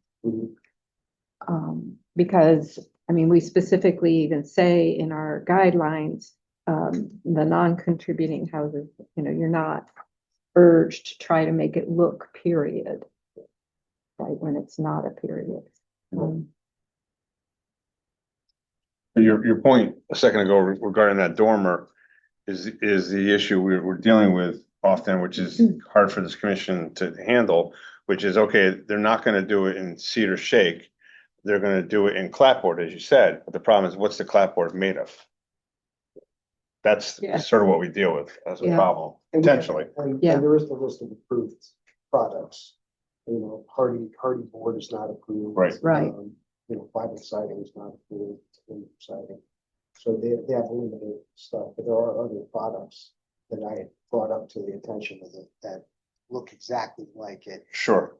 Because, I mean, we specifically even say in our guidelines, the non-contributing houses, you're not urged to try to make it look period, right, when it's not a period. Your point a second ago regarding that dormer is the issue we're dealing with often, which is hard for this commission to handle, which is, okay, they're not going to do it in cedar shake. They're going to do it in clapboard, as you said. But the problem is, what's the clapboard made of? That's sort of what we deal with as a problem, potentially. And there is the list of approved products. Hardy board is not approved. Right. Fiber siding is not approved. Siding. So they have limited stuff, but there are other products that I brought up to the attention of that look exactly like it. Sure.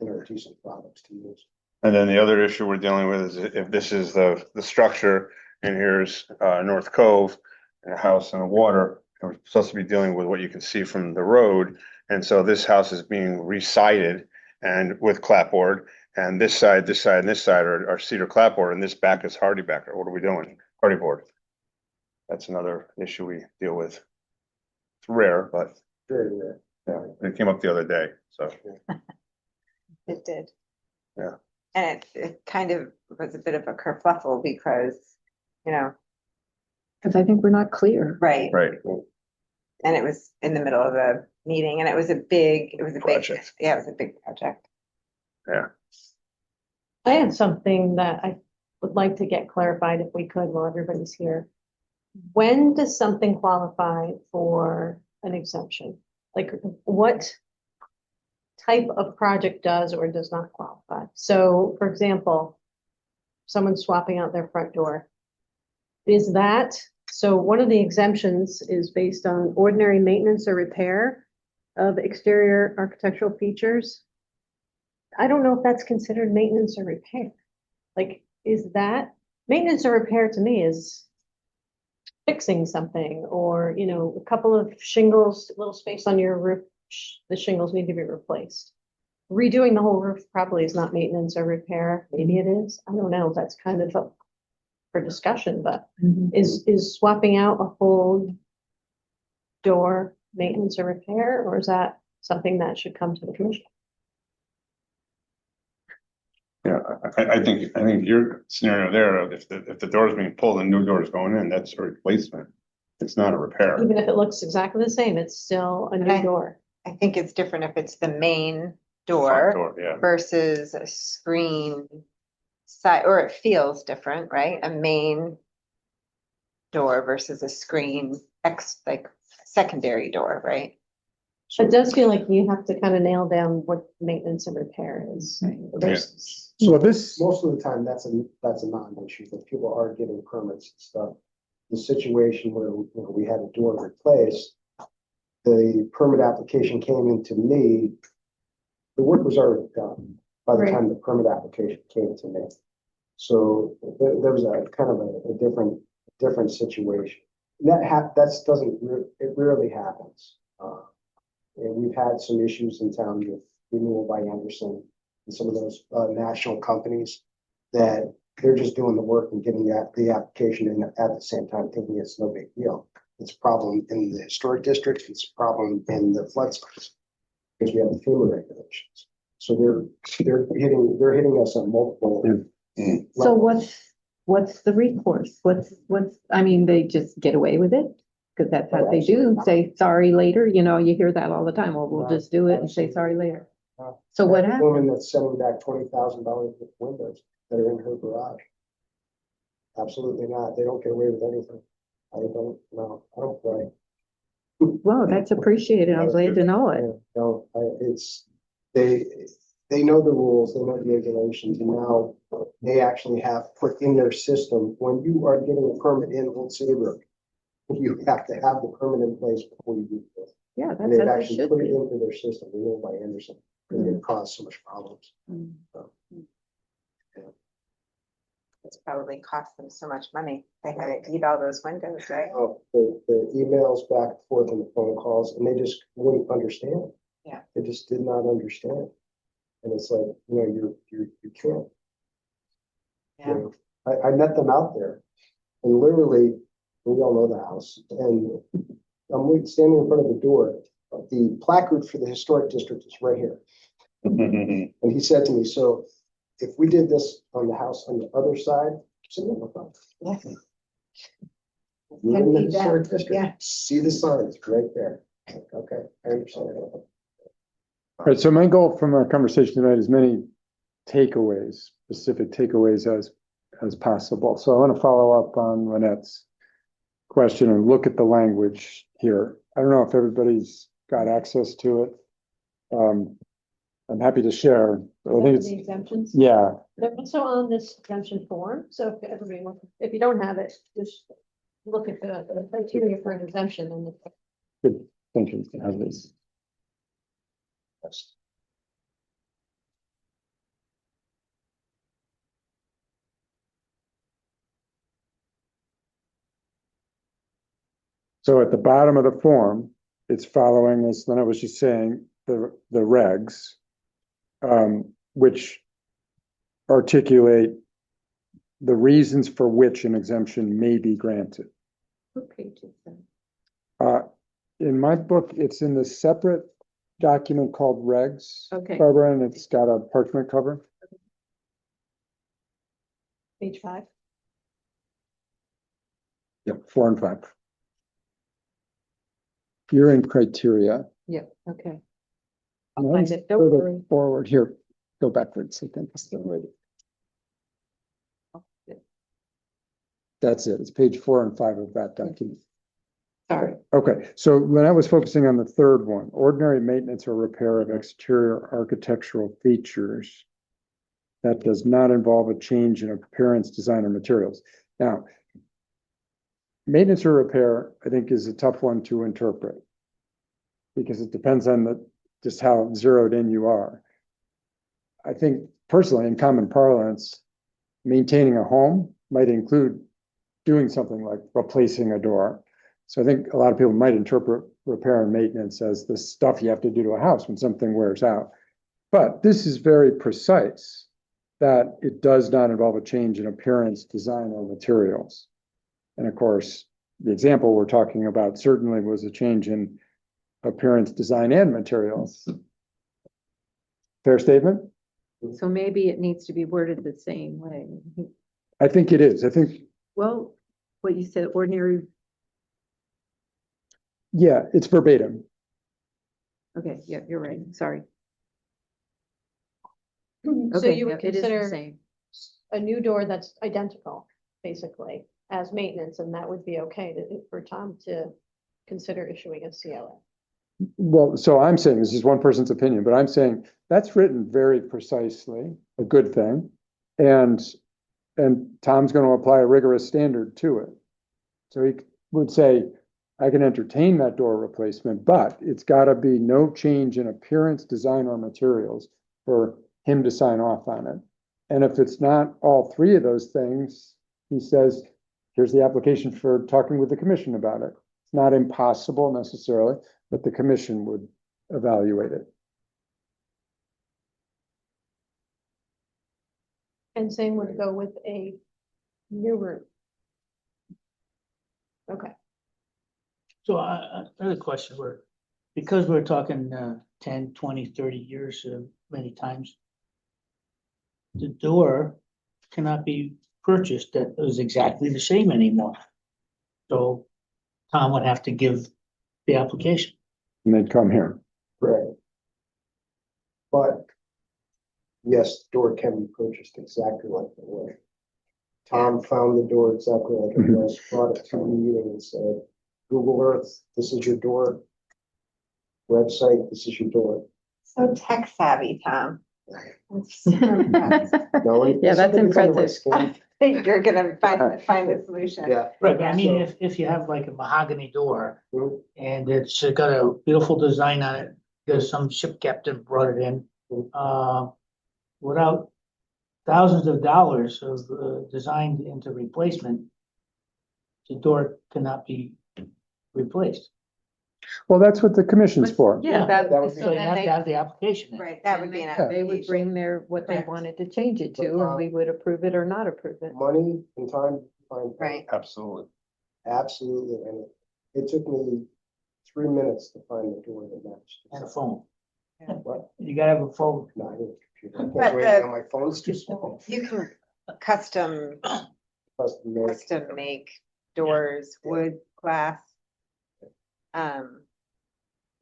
And are decent products to use. And then the other issue we're dealing with is if this is the structure, and here's North Cove, and a house and a water, and we're supposed to be dealing with what you can see from the road. And so this house is being re-sided and with clapboard, and this side, and this side are cedar clapboard, and this back is hardy backer. What are we doing? Hardy board. That's another issue we deal with. It's rare, but Very rare. yeah, it came up the other day, so. It did. Yeah. And it kind of was a bit of a kerfluffle because, you know, Because I think we're not clear. right, Right. and it was in the middle of a meeting and it was a big Project. yeah, it was a big project. I had something that I would like to get clarified if we could while everybody's here. When does something qualify for an exemption? Like what type of project does or does not qualify? So, for example, someone swapping out their front door. Is that, so one of the exemptions is based on ordinary maintenance or repair of exterior architectural features. I don't know if that's considered maintenance or repair. Like, is that, maintenance or repair to me is fixing something or, you know, a couple of shingles, a little space on your roof, the shingles need to be replaced. Redoing the whole roof probably is not maintenance or repair. Maybe it is. I don't know. That's kind of up for discussion, but is swapping out a whole door maintenance or repair, or is that something that should come to the commission? Yeah, I think your scenario there, if the door is being pulled and new door is going in, that's a replacement. It's not a repair. Even if it looks exactly the same, it's still a new Okay. door. I think it's different if it's the main Front door door, yeah. versus a screen side, or it feels different, right? A main door versus a screen like secondary door, right? It does feel like you have to kind of nail down what maintenance and repair is. versus- So this, Most of the time, that's a non-issue, but people are getting permits and stuff. The situation where, you know, we had a door replaced, the permit application came into me. The work was already done by the Right. time the permit application came to me. So there was a kind of a different situation. That it rarely happens. And we've had some issues in town with renewal by Anderson and some of those national companies that they're just doing the work and getting the application in at the same time, thinking it's no big deal. It's a problem in the historic district. It's a problem in the flood zones because we have the FEMA regulations. So they're hitting us on multiple. So levels. what's the recourse? I mean, they just get away with it? Because that's how they do, say sorry later, you know, you hear that all the time, well, we'll just do it and say sorry later. So what That happened? Woman that's sending back $20,000 with windows that are in her garage. Absolutely not. They don't get away with anything. I don't play. Well, that's appreciated, I'm glad to know it. No, they know the rules, they know the regulations, and now they actually have put in their system, when you are getting a permit in Old Saybrook, you have to have the permit in place before you do this. Yeah, And that's they've as it actually should put it be. into their system, renewed by Anderson, because it caused so much problems. Mm. It's probably cost them so much money. They had to eat all those windows, right? Oh, the emails back and forth and the phone calls, and they just wouldn't understand. Yeah. They just did not understand. And it's like, you know, you can't. Yeah. You know, I met them out there and literally, we all know the house, and I'm standing in front of the door. The placard for the historic district is right here. And he said to me, so if we did this on the house on the other side, I said, no problem. Yes. You're in the Empty that, historic district, yeah. see the signs right there. Okay, I understand. all right, so my goal from our conversation tonight is many takeaways, specific takeaways as possible. So I want to follow up on Lynette's question and look at the language here. I don't know if everybody's got access to it. I'm happy to share. I think it's, The exemptions, yeah, they're also on this exemption form, so if everybody wants, if you don't have it, just look at the criteria for an exemption and good thinking to have this. So at the bottom of the form, it's following this, then I was just saying, the regs, which articulate the reasons for which an exemption may be granted. What page is that? in my book, it's in the separate document called regs. Okay. Barbara, and it's got a parchment cover. Page 5. Yep, 4 and 5. You're in criteria. Yep, okay. I'll find it. Don't worry. Forward here, go backwards. I think it's the way. That's it. It's page 4 and 5 of that document. Sorry. Okay, so when I was focusing on the third one, ordinary maintenance or repair of exterior architectural features. That does not involve a change in appearance, design, or materials. Now, maintenance or repair, I think, is a tough one to interpret. Because it depends on just how zeroed in you are. I think personally, in common parlance, maintaining a home might include doing something like replacing a door. So I think a lot of people might interpret repair and maintenance as the stuff you have to do to a house when something wears out. But this is very precise that it does not involve a change in appearance, design, or materials. And of course, the example we're talking about certainly was a change in appearance, design, and materials. Fair statement? So maybe it needs to be worded the same way. I think it is. I think, Well, what you said, ordinary, yeah, it's verbatim. okay, yeah, you're right, sorry. So Okay, you yeah, would it is the consider same. a new door that's identical, basically, as maintenance, and that would be okay for Tom to consider issuing a COA. Well, so I'm saying, this is one person's opinion, but I'm saying that's written very precisely, a good thing. And Tom's going to apply a rigorous standard to it. So he would say, I can entertain that door replacement, but it's got to be no change in appearance, design, or materials for him to sign off on it. And if it's not all three of those things, he says, here's the application for talking with the commission about it. It's not impossible necessarily, but the commission would evaluate it. And same would go with a new room. Okay. So another question, because we're talking 10, 20, 30 years many times. The door cannot be purchased that is exactly the same anymore. So Tom would have to give the application. And they'd come here. Right. But yes, the door can be purchased exactly like it was. Tom found the door exactly like it was, brought it to the meeting and said, Google Earth, this is your door. Website, this is your door. So tech savvy, Tom. I'm super impressed. No, Yeah, that's something kind of like impressive. I think you're gonna find a solution. Yeah. Right, but I mean, So- if you have like a mahogany door Mhm. and it's got a beautiful design on it, there's some ship captain brought it in. Without thousands of dollars of designed into replacement, the door cannot be replaced. Well, that's what the commission's for. Yeah, That would that, be- So you have to have the application in. Right, that would be an Yeah. they would application. bring what they Correct. wanted to change it to, But, and we would approve it or not approve it. Money and time, find. Right. Absolutely. Absolutely, and it took me 3 minutes to find the door that matched. And a phone. What? You gotta have a phone. No, I need a computer. I can't But do anything the- on my phone's too small. You can custom Custom made. make doors, wood, glass. And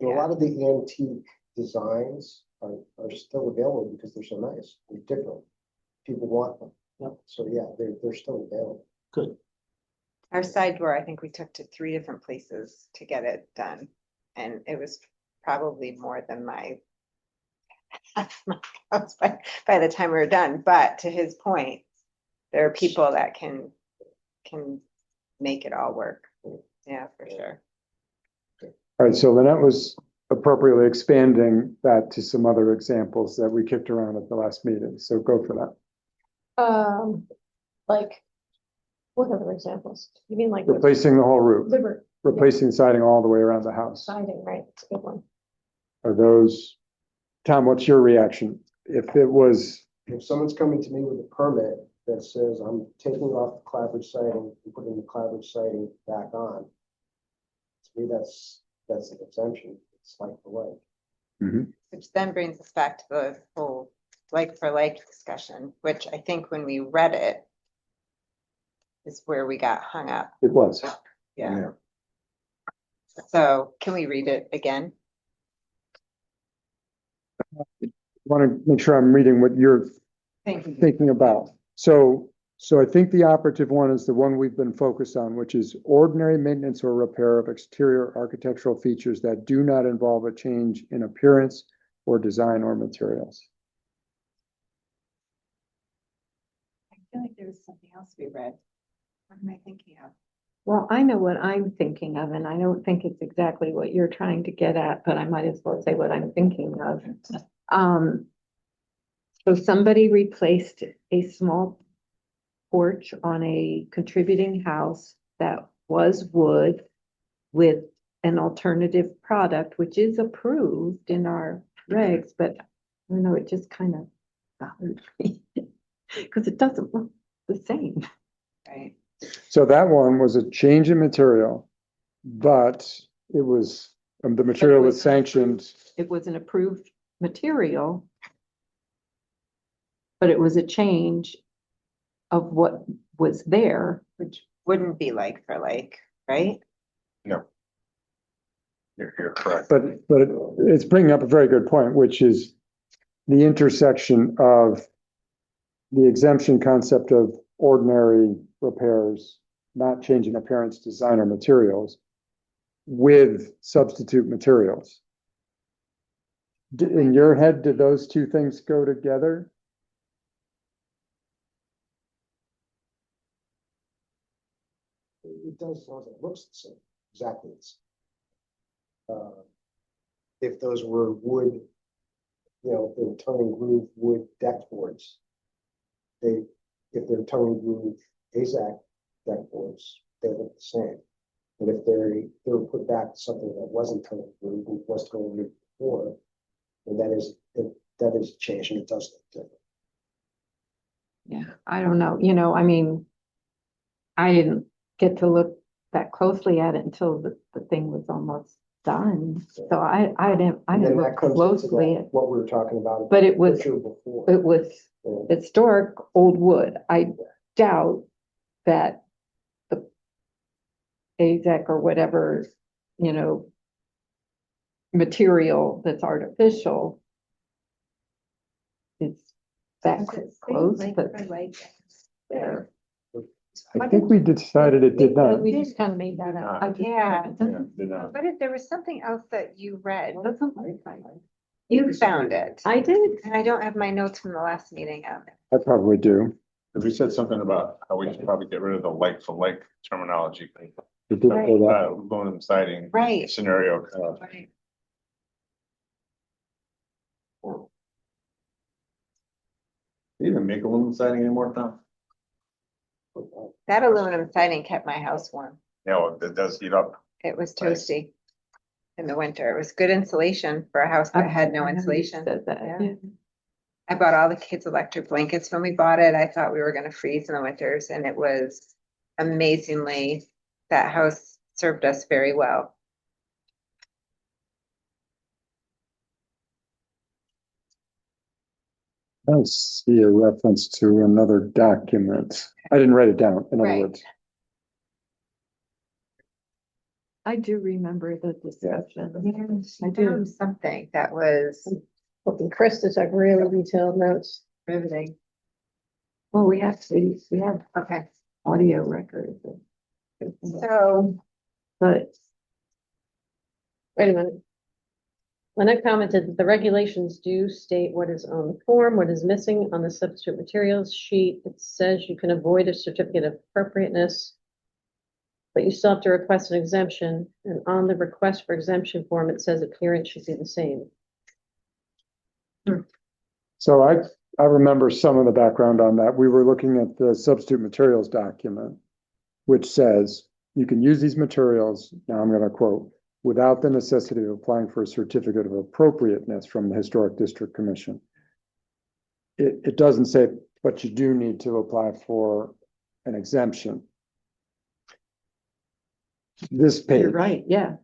a lot of the antique designs are still available because they're so nice, they're different. People want them. Yep. So yeah, they're still available. Good. Our side door, I think we took to 3 different places to get it done. And it was probably more than my house by the time we were done. But to his point, there are people that can make it all work. Yeah, for sure. All right, so Lynette was appropriately expanding that to some other examples that we kicked around at the last meeting. So go for that. Like, what other examples? You mean like Replacing the whole roof, liver replacing siding all the way around the house. siding, right? It's a good one. Are those, Tom, what's your reaction? If it was, If someone's coming to me with a permit that says I'm taking off the clapboard siding and putting the clapboard siding back on, to me, that's that's an exemption, it's like the way. Which then brings us back to the whole like for like discussion, which I think when we read it is where we got hung up. It was. Yeah. So can we read it again? Want to make sure I'm reading what you're Thank you. thinking about. So I think the operative one is the one we've been focused on, which is ordinary maintenance or repair of exterior architectural features that do not involve a change in appearance or design or materials. I feel like there was something else we read. What am I thinking of? Well, I know what I'm thinking of, and I don't think it's exactly what you're trying to get at, but I might as well say what I'm thinking of. So somebody replaced a small porch on a contributing house that was wood with an alternative product, which is approved in our regs, but I don't know, it just kind of bothered me because it doesn't look the same. Right. So that one was a change in material, but it was, the material was sanctioned. It was an approved material, but it was a change of what was there. Which wouldn't be like for like, right? No. You're correct. But it's bringing up a very good point, which is the intersection of the exemption concept of ordinary repairs, not changing appearance, design, or materials, with substitute materials. In your head, did those two things go together? It does, it looks the same, exactly the same. If those were wood, you know, if they were tongue and groove wood deck boards, if they're tongue and groove AZAC deck boards, they look the same. But if they were put back to something that wasn't tongue and groove, and was tongue and groove before, then that is a change, and it does look different. Yeah, I don't know, you know, I mean, I didn't get to look that closely at it until the thing was almost done. So I didn't And then look that comes into closely that, at, what we were talking about. But it was- picture before. it was Yeah. historic old wood. I doubt that the AZEC or whatever, you know, material that's artificial is that close, but there. I think we decided it did not. We just kind of made that up. I just- Yeah. it doesn't- But if there was something else that you read, doesn't look like it. you found it. I did. And I don't have my notes from the last meeting of it. I probably do. Because we said something about how we should probably get rid of the like for like terminology. We did say that. Aluminum siding. Right. Scenario. Right. Do you even make aluminum siding anymore, Tom? That aluminum siding kept my house warm. Yeah, it does heat up. It was toasty in the winter. It was good insulation for a house that had no insulation. Said that, Yeah. yeah. I bought all the kids' electric blankets when we bought it. I thought we were gonna freeze in the winters, and it was amazingly, that house served us very well. I see a reference to another document. I didn't write it down, in other Right. words. I do remember the discussion. I I do. found something that was Hoping Chris to have really detailed notes. riveting. Well, we have Okay, audio records. so But Wait a minute. Lynette commented that the regulations do state what is on the form, what is missing on the substitute materials sheet. It says you can avoid a certificate of appropriateness, but you still have to request an exemption, and on the request for exemption form, it says appearance should be the same. So I remember some of the background on that. We were looking at the substitute materials document, which says you can use these materials, now I'm gonna quote, without the necessity of applying for a certificate of appropriateness from the Historic District Commission. It doesn't say, but you do need to apply for an exemption. This page. you're right, yeah.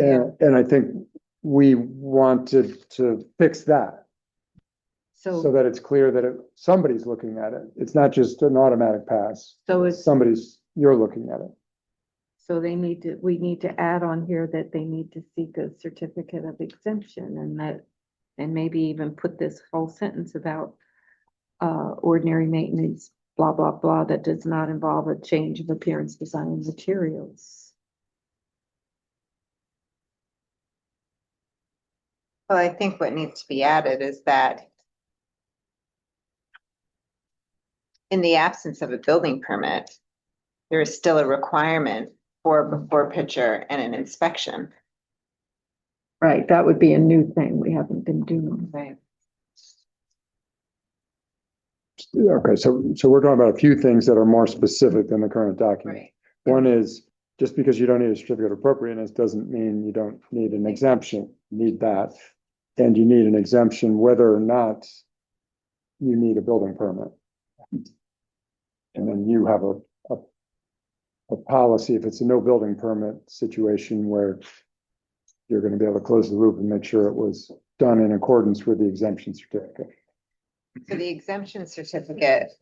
And I think we wanted to fix that so So, that it's clear that somebody's looking at it. It's not just an automatic pass. so it's, You're looking at it. so we need to add on here that they need to seek a certificate of exemption and maybe even put this whole sentence about ordinary maintenance, blah, blah, blah, that does not involve a change of appearance, design, and materials. Well, I think what needs to be added is that in the absence of a building permit, there is still a requirement for a before picture and an inspection. Right, that would be a new thing we haven't been doing. Right. Okay, so we're talking about a few things that are more specific than the current document. Right. One is, just because you don't need a certificate of appropriateness doesn't mean you don't need an exemption. You need that. And you need an exemption whether or not you need a building permit. And then you have a policy, if it's a no building permit situation where you're going to be able to close the loop and make sure it was done in accordance with the exemption certificate. So the exemption certificate,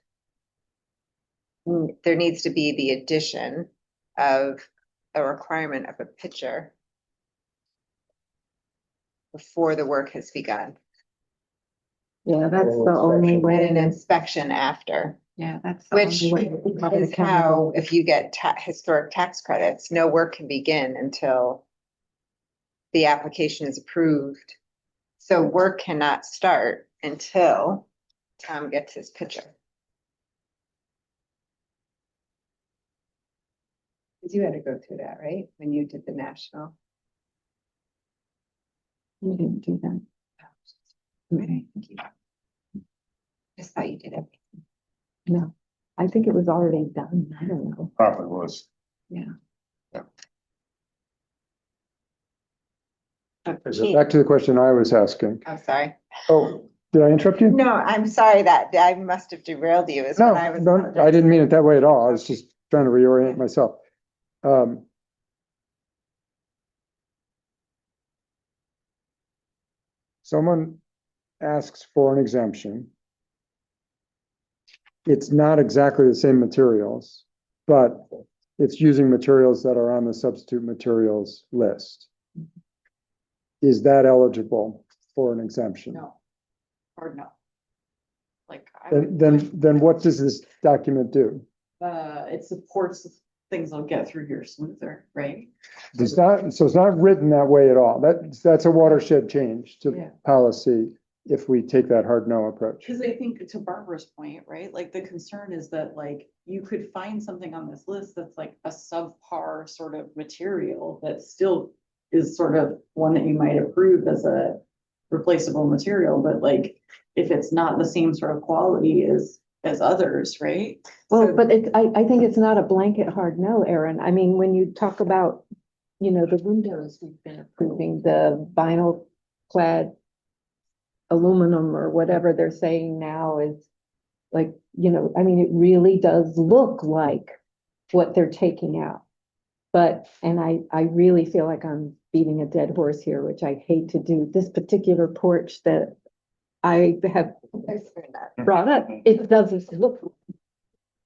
there needs to be the addition of a requirement of a picture before the work has begun, Yeah, that's the only and way. an inspection after. Yeah, that's the Which only way. to cover is the how, chemical. if you get historic tax credits, no work can begin until the application is approved. So work cannot start until Tom gets his picture. Cause you had to go through that, right? When you did the national. You didn't do that. Okay, thank you. Just thought you did it. No, I think it was already done. I don't know. Probably was. Back to the question I was asking. I'm sorry. Oh, did I interrupt you? No, I'm sorry that I must have derailed you is No, what I was. no, I didn't mean it that way at all. I was just trying to reorient myself. Someone asks for an exemption. It's not exactly the same materials, but it's using materials that are on the substitute materials list. Is that eligible for an exemption? No. Or no. Like, I would, Then what does this document do? it supports things that'll get through here smoother, right? So it's not written that way at all. That's a watershed change Yeah. to policy if we take that hard no approach. Cause I think to Barbara's point, right, like the concern is that like you could find something on this list that's like a subpar sort of material that still is sort of one that you might approve as a replaceable material, but like if it's not the same sort of quality as others, right? Well, So- but I think it's not a blanket hard no, Erin. I mean, when you talk about, the windows we've been approving, the vinyl clad aluminum or whatever they're saying now is like, I mean, it really does look like what they're taking out. But, and I really feel like I'm beating a dead horse here, which I hate to do. This particular porch that I have brought up, it doesn't look.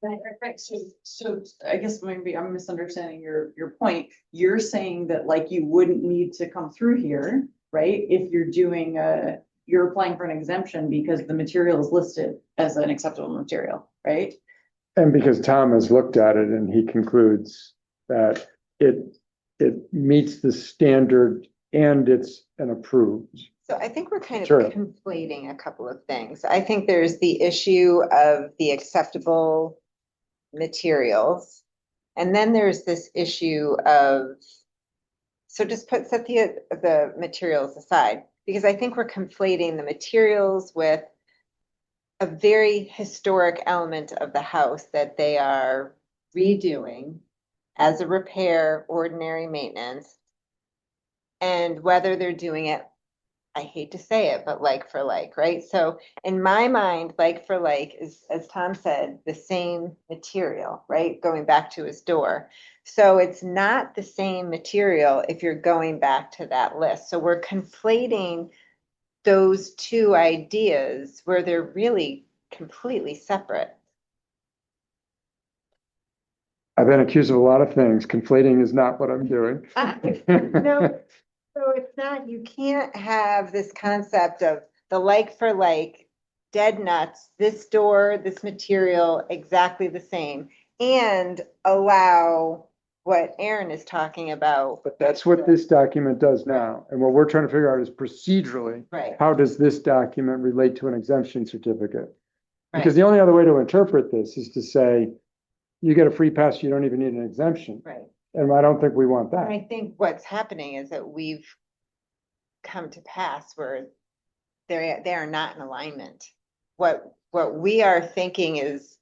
Right, so I guess maybe I'm misunderstanding your point. You're saying that like you wouldn't need to come through here, right? If you're doing you're applying for an exemption because the material is listed as an acceptable material, right? And because Tom has looked at it and he concludes that it meets the standard and it's an approved. So I think we're kind of Sure. conflating a couple of things. I think there's the issue of the acceptable materials. And then there's this issue of, so just set the materials aside, because I think we're conflating the materials with a very historic element of the house that they are redoing as a repair, ordinary maintenance, and whether they're doing it I hate to say it, but like for like, right? So in my mind, like for like is, as Tom said, the same material, right? Going back to his door. So it's not the same material if you're going back to that list. So we're conflating those two ideas where they're really completely separate. I've been accused of a lot of things. Conflating is not what I'm doing. No, so it's not, you can't have this concept of the like for like, dead nuts, this door, this material, exactly the same, and allow what Aaron is talking about. But that's what this document does now. And what we're trying to figure out is procedurally, Right, how does this document relate to an exemption certificate? Because right, the only other way to interpret this is to say, you get a free pass, you don't even need an exemption. right. And I don't think we want And I that. think what's happening is that we've come to pass where they are not in alignment. What we are thinking is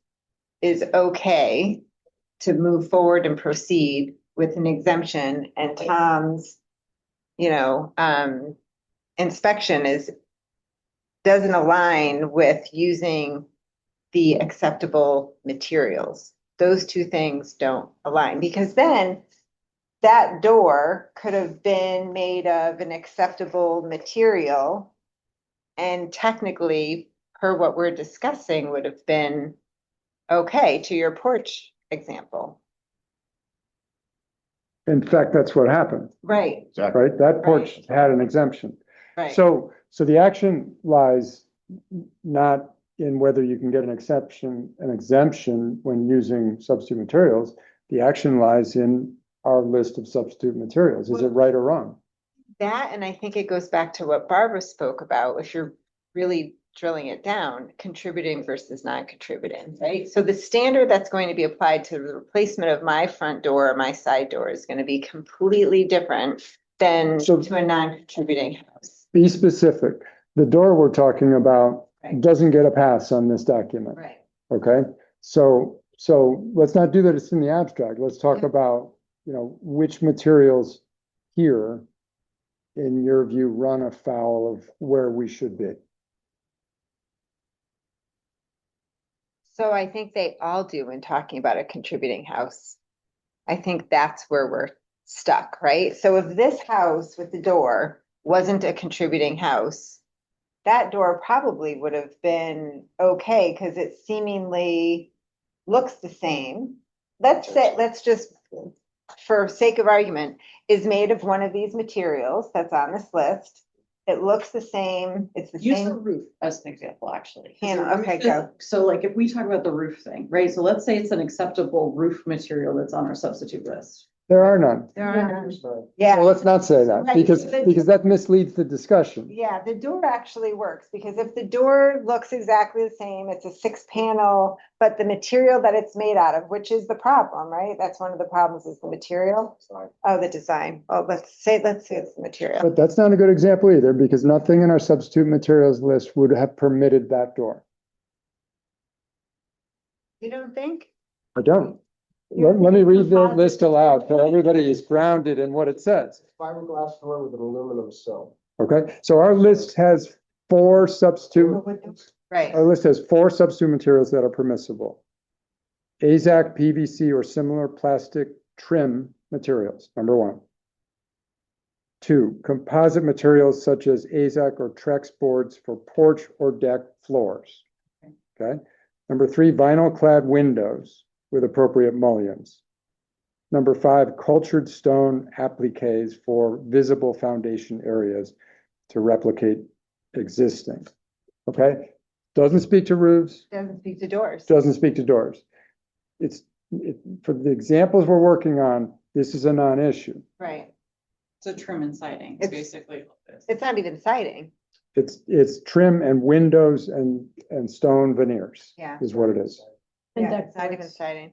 okay to move forward and proceed with an exemption, and Tom's, inspection doesn't align with using the acceptable materials. Those two things don't align, because then that door could have been made of an acceptable material, and technically, per what we're discussing, would have been okay to your porch example. In fact, that's what happened, Right, Exactly. right? That porch had an exemption. right. So the action lies not in whether you can get an exemption when using substitute materials. The action lies in our list of substitute materials. Is it right or wrong? That, and I think it goes back to what Barbara spoke about, if you're really drilling it down, contributing versus non-contributing, right? So the standard that's going to be applied to the replacement of my front door or my side door is going to be completely different than So- to a non-contributing house. Be specific. The door we're talking about Right. doesn't get a pass on this document. Right. Okay, so let's not do that. It's in the abstract. Let's talk Yeah. about, which materials here, in your view, run afoul of where we should be. So I think they all do when talking about a contributing house. I think that's where we're stuck, right? So if this house with the door wasn't a contributing house, that door probably would have been okay because it seemingly looks the same. Let's just, for sake of argument, is made of one of these materials that's on this list. It looks the same, it's the Use the same. roof as an example, actually. 'Cause the Hannah, roof okay, is- go. So like if we talk about the roof thing, right? So let's say it's an acceptable roof material that's on our substitute list. There are none. There are none. Well, Yeah, let's not say that Right, because but- that misleads the discussion. yeah, the door actually works because if the door looks exactly the same, it's a 6 panel, but the material that it's made out of, which is the problem, right? That's one of the problems is the material. Oh, the design. Oh, let's say it's the material. But that's not a good example either because nothing in our substitute materials list would have permitted that door. You don't think? I don't. Let me read the list aloud so everybody is grounded in what it says. Fiberglass door with an aluminum sill. Okay, so our list has four substitute Right. Our list has four substitute materials that are permissible. AZAC, PVC, or similar plastic trim materials, number one. 2, composite materials such as AZAC or Trex boards for porch or deck floors. Okay. Number 3, vinyl clad windows with appropriate mullions. Number 5, cultured stone appliques for visible foundation areas to replicate existing. Okay. Doesn't speak to roofs, Doesn't speak to doors. doesn't speak to doors. For the examples we're working on, this is a non-issue. Right. So trim and siding, is It's- basically what this. It's not even siding. It's trim and windows and stone veneers Yeah. is what it is. And Yeah, deck it's not even boards. siding.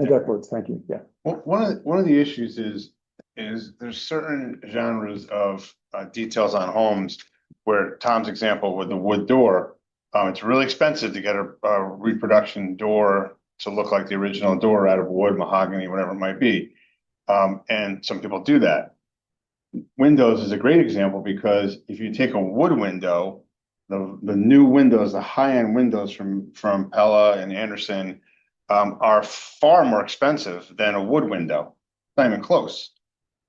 And deckboards, thank you, yeah. One of the issues is there's certain genres of details on homes where Tom's example with the wood door, it's really expensive to get a reproduction door to look like the original door out of wood, mahogany, whatever it might be. And some people do that. windows is a great example because if you take a wood window, the new windows, the high-end windows from Pella and Anderson are far more expensive than a wood window. Not even close.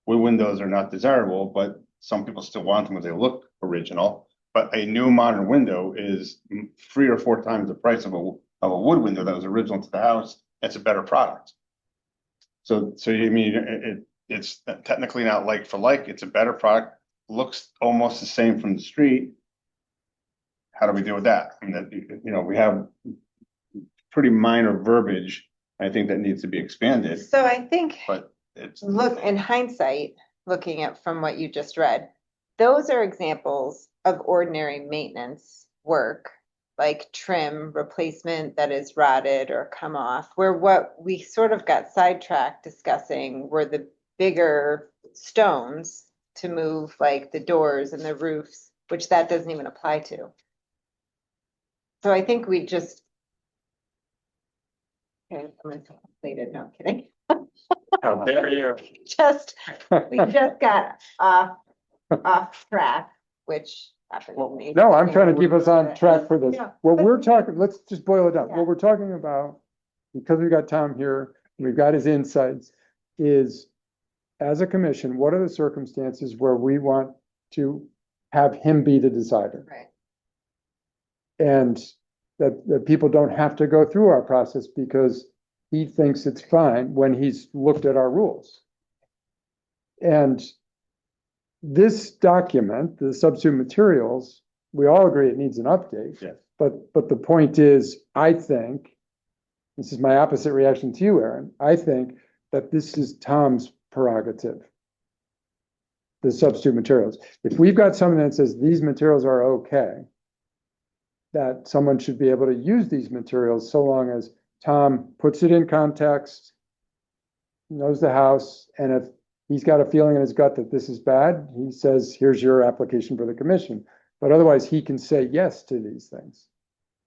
Wood windows are not desirable, but some people still want them because they look original. But a new modern window is 3 or 4 times the price of a wood window that was original to the house. It's a better product. So you mean it's technically not like for like, it's a better product, looks almost the same from the street. How do we deal with that? I mean, you know, we have pretty minor verbiage, I think, that needs to be expanded, So I think, but it's. look, in hindsight, looking at from what you just read, those are examples of ordinary maintenance work, like trim replacement that is rotted or come off, where what we sort of got sidetracked discussing were the bigger stones to move, like the doors and the roofs, which that doesn't even apply to. So I think we just. Okay, I'm gonna complete it, no, I'm kidding. How dare you? We just got off track, which happened to me. No, I'm trying to keep us on track for this. Yeah. What we're talking, let's just boil it down. Yeah. What we're talking about, because we've got Tom here, and we've got his insights, is as a commission, what are the circumstances where we want to have him be the decider? Right. And that people don't have to go through our process because he thinks it's fine when he's looked at our rules. And this document, the substitute materials, we all agree it needs an update. Yes. But the point is, I think, this is my opposite reaction to you, Aaron. I think that this is Tom's prerogative. The substitute materials. If we've got something that says these materials are okay, that someone should be able to use these materials so long as Tom puts it in context, knows the house, and if he's got a feeling in his gut that this is bad, he says, here's your application for the commission. But otherwise, he can say yes to these things.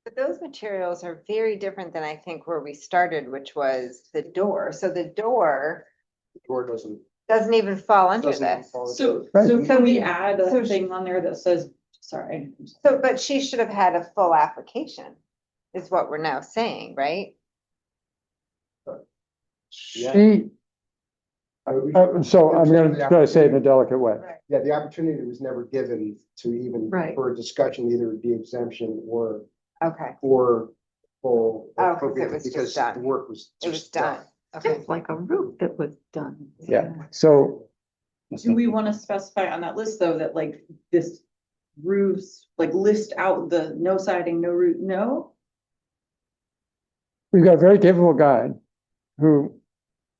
But those materials are very different than I think where we started, which was the door. So the door Door doesn't even fall under doesn't even this. fall into So, Right. so can we add So a thing on there that says, sorry. So, but she should have had a full application, is what we're now saying, right? Yeah. She, so I'm gonna try to say it in a delicate way. Yeah, the opportunity was never given to even Right. for a discussion, either the exemption or Okay, for full. Oh, 'cause it was just because done. the work was it was just done. Okay. Just like a roof that was done. Yeah, so Do we want to specify on that list though, that like this roofs, like list out the no siding, no roof, no? we've got a very capable guy who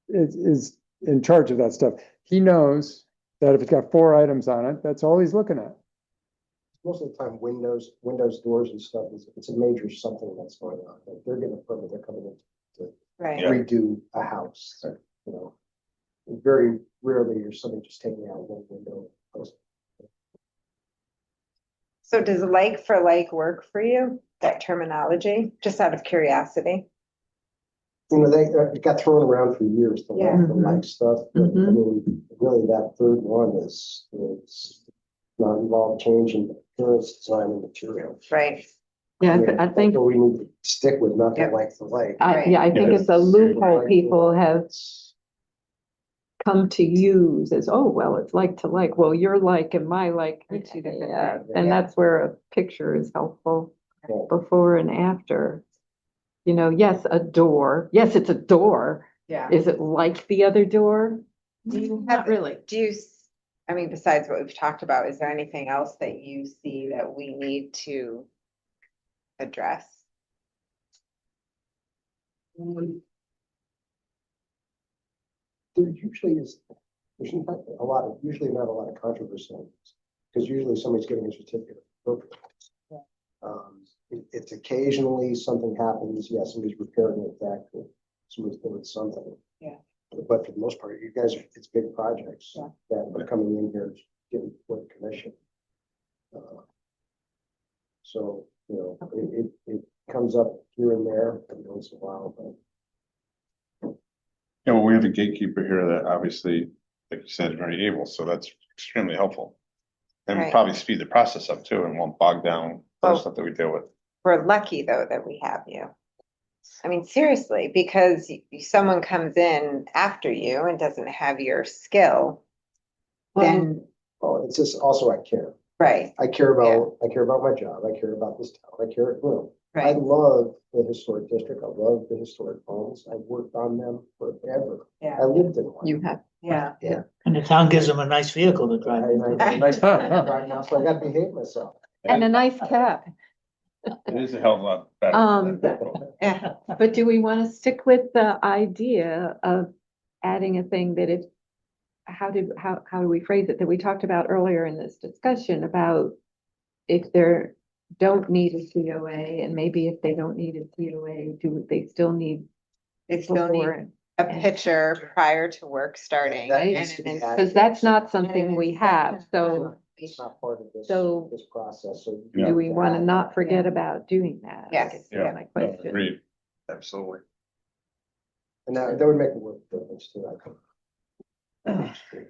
is in charge of that stuff. He knows that if it's got 4 items on it, that's all he's looking at. Most of the time, windows, doors and stuff, it's a major something that's going on. Like they're getting a permit, they're coming in to Right. redo a house, you know. Very rarely is somebody just taking out one window. So does like for like work for you, that terminology, just out of curiosity? You know, it got thrown around for years, the Yeah. like stuff, but I mean, really that third one is not involved change in appearance, design and material. Right. Yeah, mean, I think, that's what we need to stick with, not Yep. the like for like. yeah, I think it's a loophole people have come to use as, oh, well, it's like to like, well, your like and my like. Are two different Yeah, things. and Yeah. that's where a picture is helpful, Yeah. before and after. You know, yes, a door, yes, it's a door. Yeah. Is it like the other door? Do you Not have, really. do you, I mean, besides what we've talked about, is there anything else that you see that we need to address? There usually is, there's not a lot of, usually not a lot of controversy on this, because usually somebody's getting a certificate of appropriateness. It's occasionally something happens, yeah, somebody's repairing it back, somebody's doing something. Yeah. But for the most part, you guys, it's big projects Yeah. that are coming in here, getting for the commission. So, you know, it comes up here and there every once in a while, but Yeah, well, we have a gatekeeper here that obviously, like you said, is very able, so that's extremely helpful. And Right. probably speed the process up too, and won't bog down the Well- stuff that we deal with. We're lucky though that we have you. I mean, seriously, because someone comes in after you and doesn't have your skill, then, Well, it's just also I care. right, I care about my job. I care about this town. I care, I right, love the historic district. I love the historic homes. I've worked on them forever. yeah, I lived in one. You have, yeah. And the town gives them a nice vehicle to drive. I nice right now, so I gotta behave myself. and a nice cat. It is a hell of a lot better. Um, Yeah. But do we want to stick with the idea of adding a thing that if, how do we phrase it, that we talked about earlier in this discussion about if they're, don't need a COA, and maybe if they don't need a COA, do they still need They still need before? a picture prior to work starting. That and needs to be an- added. Because that's not something we have, so It's not part of this, So- this process, so. Yeah. do we want to not forget about doing that? I Yes. guess is Yeah, my no, question. agreed. Absolutely. And that would make a work difference too, I think.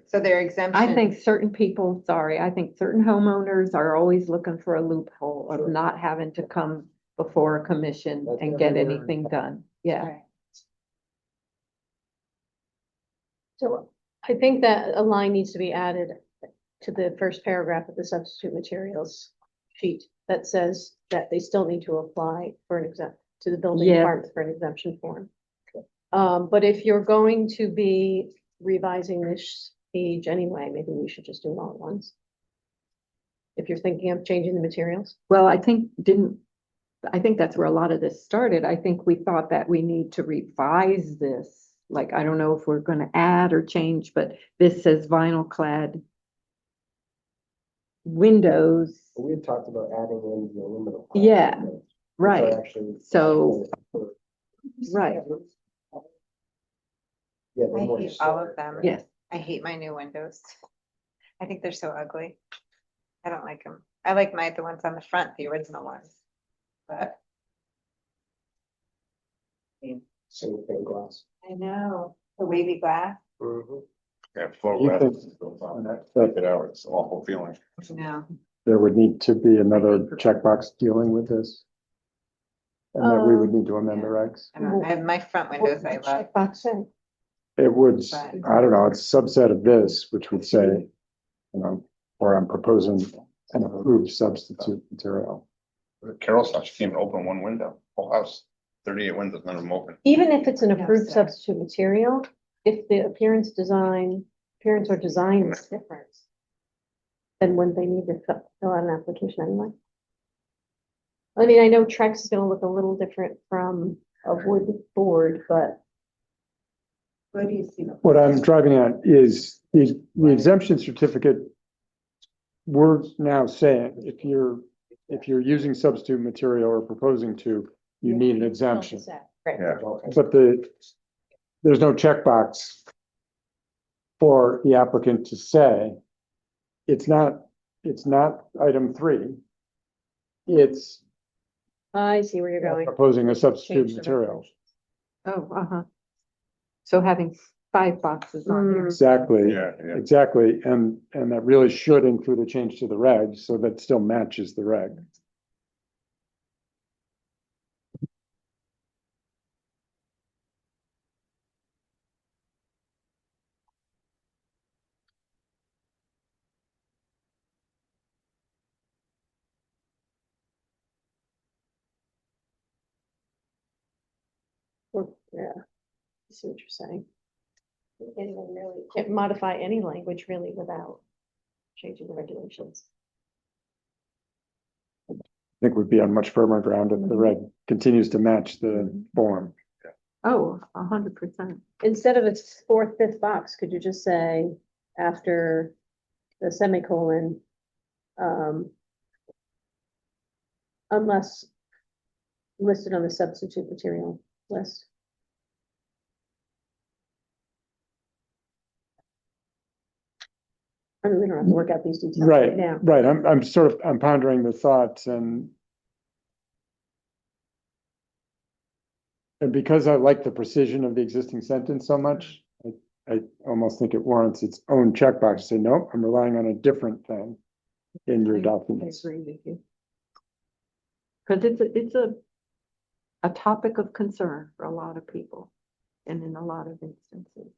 So their exemption. I think certain people, sorry, I think certain homeowners are always looking for a loophole of Sure. not having to come before a commission That's and get everywhere. anything done. Yeah. Right. So I think that a line needs to be added to the first paragraph of the substitute materials sheet that says that they still need to apply for an exempt, to the building Yes. department for an exemption form. But if you're going to be revising this page anyway, maybe we should just do it all at once. If you're thinking of changing the materials. Well, I think that's where a lot of this started. I think we thought that we need to revise this. Like, I don't know if we're gonna add or change, but this says vinyl clad windows. We had talked about adding in the aluminum. Yeah, which are right. actually- So, right, Yeah. I they're more hate all of historic. them. yes. I hate my new windows. I think they're so ugly. I don't like them. I like the ones on the front, the original ones. But Single pane glass. I know, the wavy glass, Yeah, float You glass. think- Take it out, it's an awful feeling. no. There would need to be another checkbox dealing with this. And that we would need to amend the regs. I don't, I have my front windows I love. Checkbox in. It would, But- I don't know, it's a subset of this, which would say, you know, or I'm proposing an approved substitute material. Carol's house, she can't even open one window, whole house, 38 windows, none of them open. Even if it's an Yeah, approved sorry. substitute material, if the appearance or design is different, then wouldn't they need to fill out an application anyway? I mean, I know Trex is gonna look a little different from a wood board, but What do you see? What I'm driving at is the exemption certificate. We're now saying if you're using substitute material or proposing to, you need an exemption. Right. Yeah. But there's no checkbox for the applicant to say, it's not item 3. It's I see where you're going. proposing a substitute Change the material. Oh, So having 5 boxes on there. Exactly. Yeah, yeah. Exactly, and that really should include a change to the reg, so that still matches the reg. Yeah. I see what you're saying. You can't even really, can't modify any language really without changing the regulations. I think we'd be on much firmer ground if the reg continues to match the form. Oh, 100%. Instead of a fourth, fifth box, could you just say after the semicolon, unless listed on the substitute material list? I mean, we don't have to work out these details Right, right now. right, I'm pondering the thoughts and because I like the precision of the existing sentence so much, I almost think it warrants its own checkbox, say, nope, I'm relying on a different thing in your documents. I agree with you. Cause it's a topic of concern for a lot of people and in a lot of instances.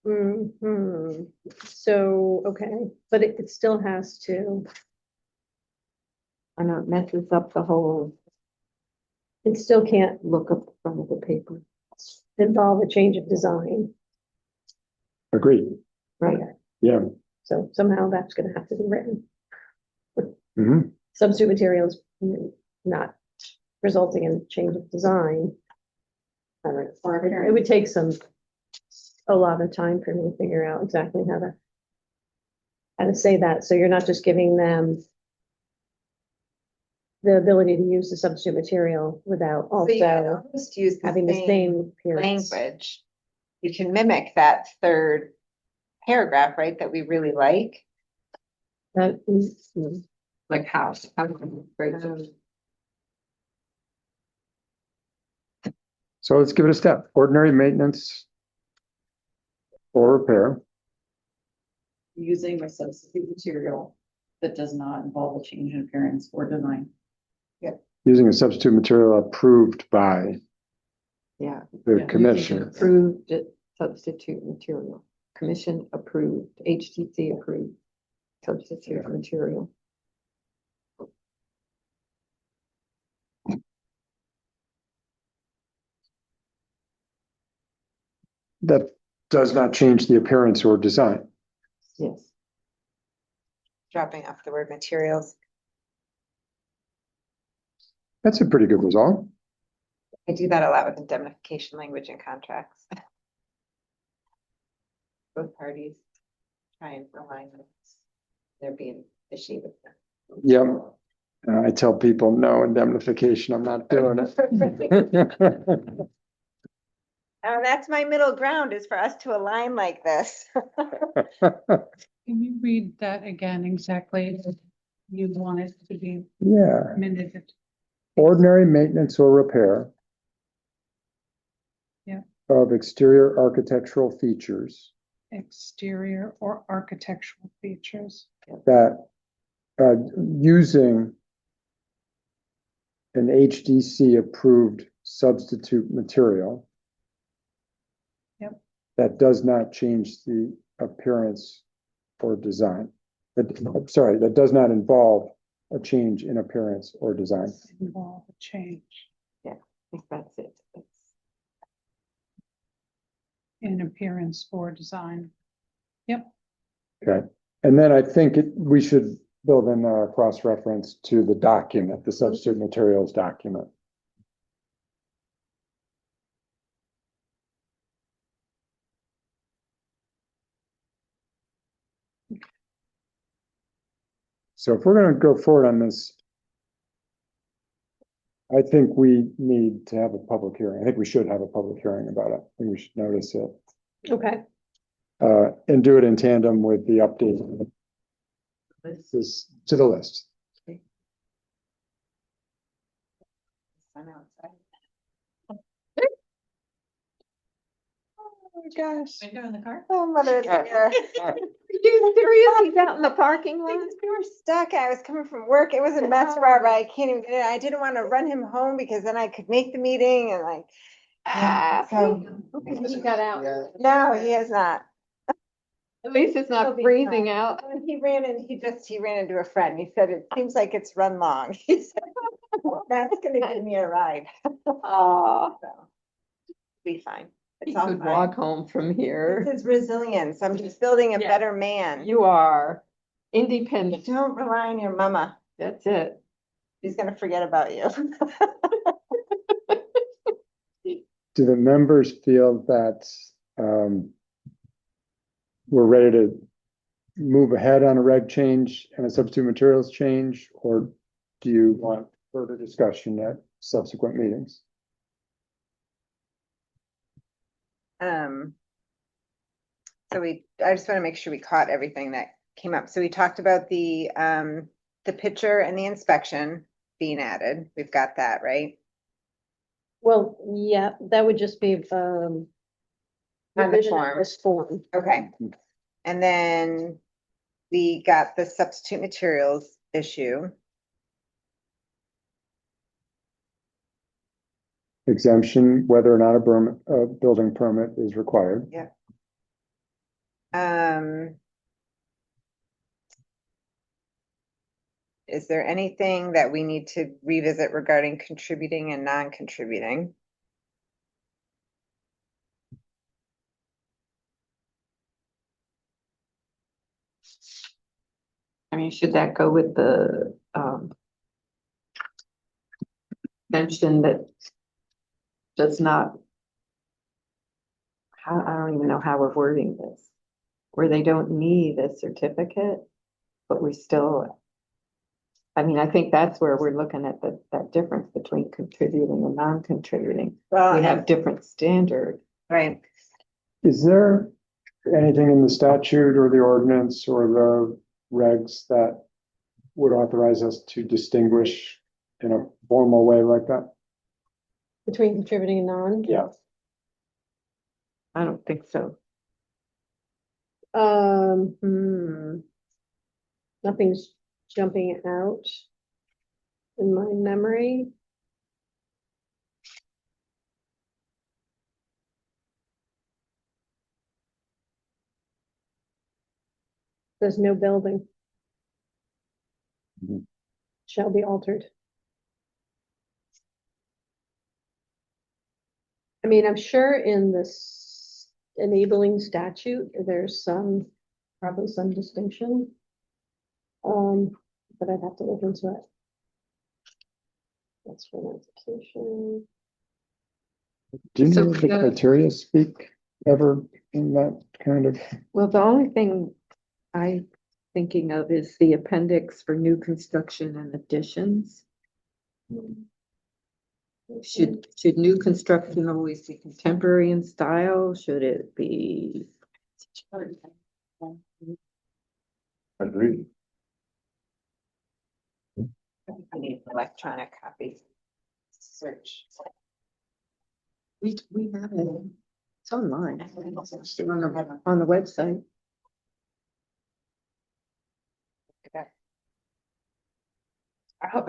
Mhm. So, okay, but it still has to, I know it messes up the whole it still can't look of the front of the paper. involve a change of design. Agreed, Right. yeah. So somehow that's gonna have to be written. Mhm. Substitute materials not resulting in change of design. I don't know, it would take a lot of time for me to figure out exactly how to say that, so you're not just giving them the ability to use the substitute material without So you can also almost use having the same appearance. language. You can mimic that third paragraph, right, that we really like. That is, Like house. So let's give it a step. Ordinary maintenance or repair. Using a substitute material that does not involve a change in appearance or design. Using a substitute material approved by Yeah. the commission. Approved substitute material, commission approved, HTC approved substitute material. That does not change the appearance or design. Yes. Dropping off the word materials. That's a pretty good result. I do that a lot with indemnification language in contracts. Both parties try and align with there being fishy with them. Yep. I tell people, no indemnification, I'm not doing it. Oh, that's my middle ground, is for us to align like this. Can you read that again exactly? You want it to be Yeah, amended. ordinary maintenance or repair. Yeah. Of exterior architectural features Exterior or architectural features. that, using an HDC approved substitute material. Yep. That does not change the appearance or design. That does not involve a change in appearance or design. Involve a change I think that's it. in appearance or design. Yep. Okay, and then I think we should build in a cross-reference to the document, the substitute materials document. So if we're gonna go forward on this, I think we need to have a public hearing. I think we should have a public hearing about it. I think we should notice it. okay, And do it in tandem with the update. This to the list. I'm outside. Oh my gosh. Window in the car? Oh, mother dear. Are you serious? He's out in the parking lot? Because we were stuck. I was coming from work. It was a mess, Barbara. I can't even get it. I didn't want to run him home because then I could make the meeting and like. So, he got out. Yeah. no, he has not. At least it's He'll not be freezing fine. out. And he ran into a friend. He said, it seems like it's run long. He said, that's gonna give me a ride. Oh, So, be fine. he It's all could fine. walk home from here. This is resilience. I'm just building a Yeah. better man. You are independent. Don't rely on your mama. That's it. She's gonna forget about you. Do the members feel that we're ready to move ahead on a reg change and a substitute materials change, or do you want further discussion at subsequent meetings? So I just want to make sure we caught everything that came up. So we talked about the picture and the inspection being added. We've got that, right? Well, yeah, that would just be, On the revision of form. this form. Okay. And then we got the substitute materials issue. Exemption, whether or not a building permit is required. Is there anything that we need to revisit regarding contributing and non-contributing? I mean, should that go with the, mention that does not, I don't even know how we're wording this, where they don't need a certificate, but we still, I mean, I think that's where we're looking at that difference between contributing and non-contributing. Well, We have different standards. right. Is there anything in the statute or the ordinance or the regs that would authorize us to distinguish in a formal way like that? Between contributing and non. Yeah. I don't think so. Nothing's jumping out in my memory. There's no building. Mhm. Shall be altered. I mean, I'm sure in this enabling statute, there's probably some distinction. But I'd have to look into it. That's for notification. Do you So know if the the- criteria speak ever in that kind of? Well, the only thing I'm thinking of is the appendix for new construction and additions. Should new construction always be contemporary in style? Should it be? Agreed. I need an electronic copy. Search. We have it. It's online. It's on the website.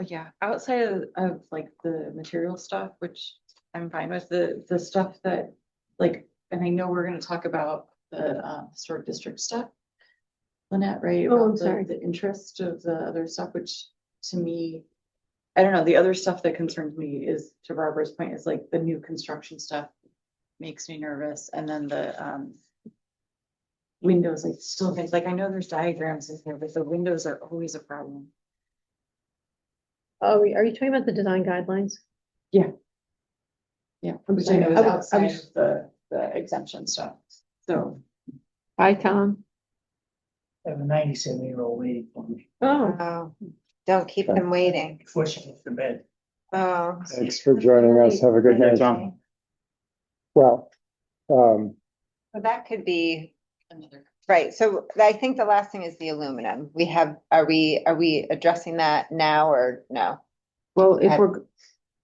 Yeah, outside of like the material stuff, which I'm fine with, the stuff that like, and I know we're gonna talk about the historic district stuff. Lynette, right? Oh, I'm about the- sorry. The interest of the other stuff, which to me, I don't know, the other stuff that concerns me is, to Barbara's point, is like the new construction stuff makes me nervous, and then the windows, I still think, like, I know there's diagrams in here, but the windows are always a problem. Oh, are you talking about the design guidelines? Yeah, I'm which I sorry, know is I was- outside of the exemption stuff, so. Hi, Tom. I have a 97-year-old waiting for me, Oh, Oh, don't keep them waiting. before she gets to bed. Oh. Thanks for joining us. Have a good night. Tom. Well, So that could be, Another. right, so I think the last thing is the aluminum. Are we addressing that now or no? Well, if At- we're,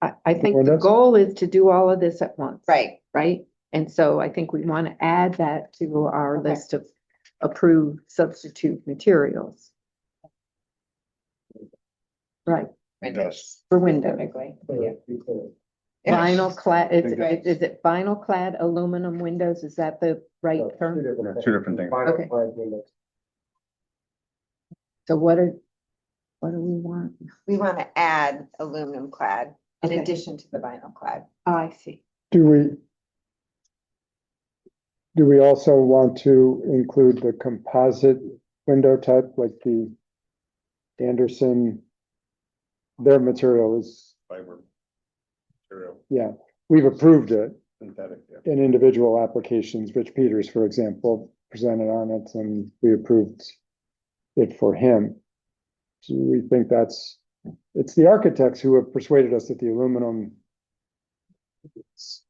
I think the Windows? goal is to do all of this at once. Right, Right? And so I think we want to add that to our Okay. list of approved substitute materials. Right, windows. for windows. Specifically. Yeah. Vinyl clad, is Okay. it vinyl clad aluminum windows? Is that the right term? Two different things. Okay. So what do we want? We want to add aluminum clad in Okay. addition to the vinyl clad. Oh, I see. do we also want to include the composite window type, like the Anderson? Their material is, Fiber. Material, yeah, we've approved it synthetic, yeah. in individual applications. Rich Peters, for example, presented on it and we approved it for him. So we think it's the architects who have persuaded us that the aluminum is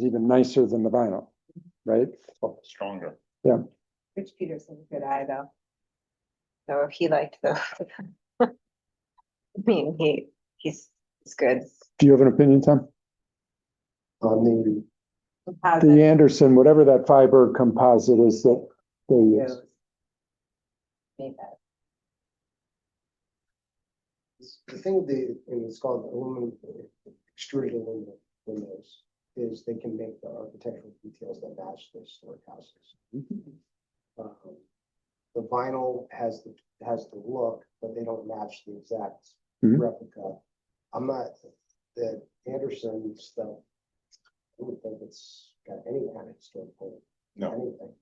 even nicer than the vinyl, right? Stronger. Rich Peterson's a good eye though. So if he liked the. I mean, he's good. Do you have an opinion, Tom? On the the Anderson, whatever that fiber composite is that they use. Made that. The thing with and it's called aluminum extruded aluminum windows, is they can make the architectural details that match the historic houses. The vinyl has the look, but they don't match the exact Mhm. replica. I'm not, the Anderson stuff, I don't think it's got any kind of historical, No, anything.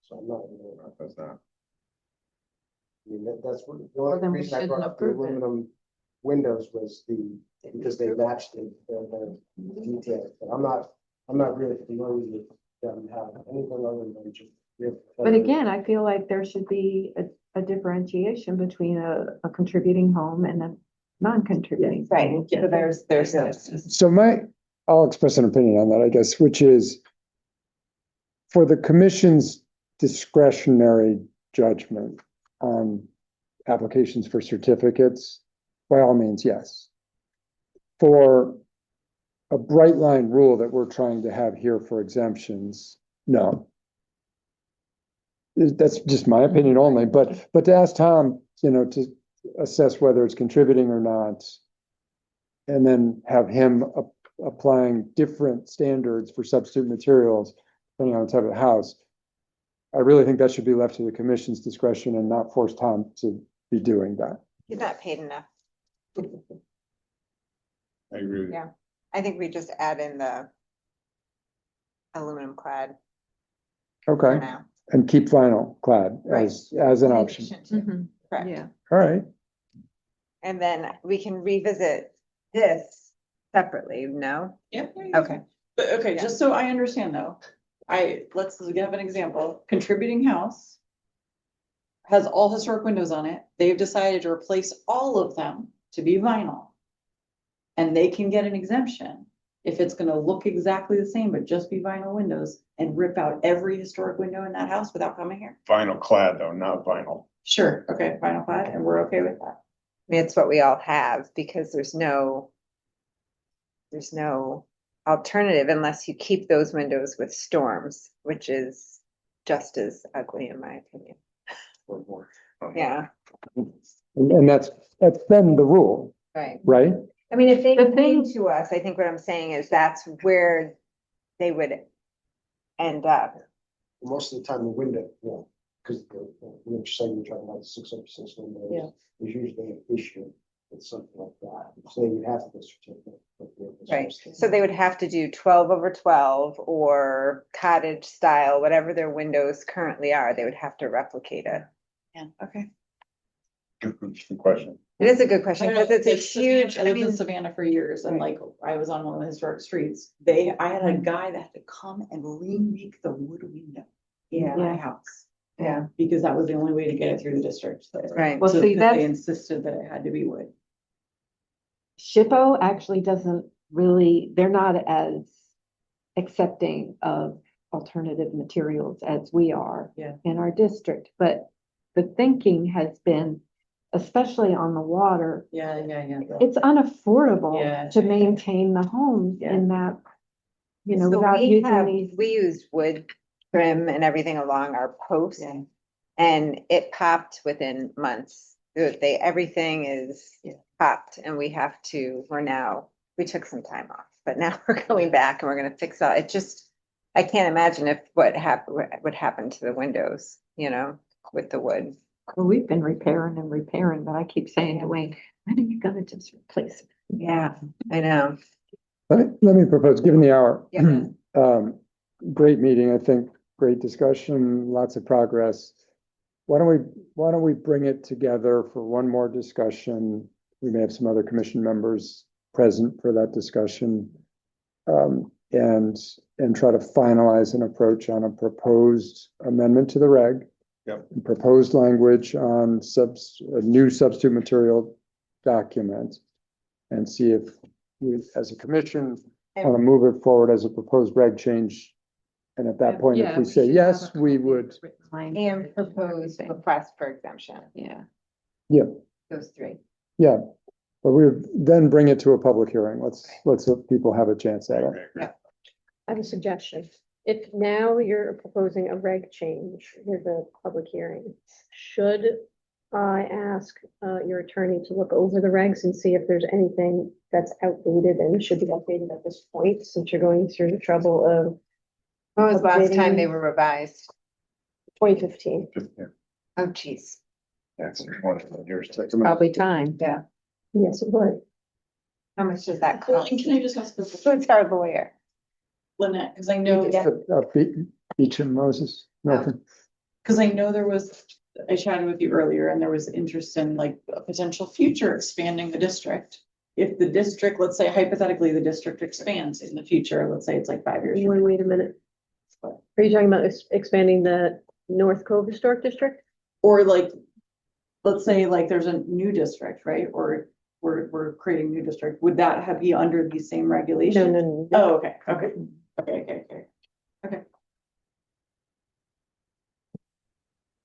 So I'm not really. that's not. I mean, that's what, the Well, only then we reason I shouldn't brought up the approve it. aluminum windows was because they matched the details, but I'm not really familiar with them having anything other than just. But again, I feel like there should be a differentiation between a contributing home and a non-contributing. Right, so there's this. So I'll express an opinion on that, I guess, which is for the commission's discretionary judgment on applications for certificates, by all means, yes. For a bright line rule that we're trying to have here for exemptions, no. That's just my opinion only, but to ask Tom, to assess whether it's contributing or not, and then have him applying different standards for substitute materials, depending on the type of house. I really think that should be left to the commission's discretion and not force Tom to be doing that. You're not paid enough. I agree with you. Yeah, I think we just add in the aluminum clad for Okay, now. and keep vinyl clad as an In option. addition to, Mhm. correct. Yeah. All right, And then we can revisit this separately, no? Yeah. Okay. But okay, Yeah. just so I understand though, let's give an example, contributing house has all historic windows on it. They've decided to replace all of them to be vinyl. And they can get an exemption if it's gonna look exactly the same, but just be vinyl windows and rip out every historic window in that house without coming here. Vinyl clad though, not vinyl. Sure, okay, vinyl clad, and we're okay with that. I mean, it's what we all have because there's no alternative unless you keep those windows with storms, which is just as ugly in my opinion. Yeah, and that's been the rule, right. right? I mean, if they The came thing- to us, I think what I'm saying is that's where they would end up. Most of the time, the window, because which side you're talking about, the 606 windows. Yeah. Is usually an issue with something like that, so you have to get certificate. Right, so they would have to do 12/12 or cottage style, whatever their windows currently are, they would have to replicate it. Yeah, okay. Good question. It is a good question, I know, because it's a like Savannah- huge, I I lived in mean, Savannah for years and like I was on one of the historic streets. I had a guy that had to come and remake the wood window in my Yeah. house. yeah, Because that was the only way to get it through the district. right. Well, So see, because they that's, insisted that it had to be wood. SHPO actually doesn't really, they're not as accepting of alternative materials as we are Yeah. in our district, but the thinking has been, especially on the water, Yeah. it's unaffordable Yeah. to maintain the homes Yeah. in that, So without using these. we use wood trim and everything along our posts. Yeah. And it popped within months. Everything is Yeah. popped and we took some time off, but now we're going back and we're gonna fix all, I can't imagine if what happened to the windows, with the wood. Well, we've been repairing, but I keep saying to Wayne, when are you gonna just replace it? Yeah, I know. Let me propose, given the hour. Yeah. Great meeting, I think, great discussion, lots of progress. Why don't we bring it together for one more discussion? We may have some other commission members present for that discussion. And try to finalize an approach on a proposed amendment to the reg. Yep. Proposed language on a new substitute material document. And see if we, as a commission, want to move it forward as a proposed reg change. And at that point, if we say yes, we would. And propose request for exemption, Yeah. Yeah, those three. yeah. But we would then bring it to a public hearing. Let's let people have a chance at it. Right. I have a suggestion. If now you're proposing a reg change with a public hearing, should I ask your attorney to look over the regs and see if there's anything that's outdated and should be updated at this point, since you're going through the trouble of When was the last time Updating. they were revised? 2015? Oh, geez. That's one of the years. Probably time. Yeah. Yes, it would. How much does that Well, cost? and can I just ask this, Who's our lawyer? Lynette, because I know, Beach and Moses, Milton. because I know there was, I chatted with you earlier and there was interest in like a potential future expanding the district. If the district, let's say hypothetically, the district expands in the future, let's say it's like 5 years. from now. Wait a minute. Are you talking about expanding the North Cove Historic District? Or like, let's say like there's a new district, right? Or we're creating a new district. Would that be under these same regulations? No. Oh, okay.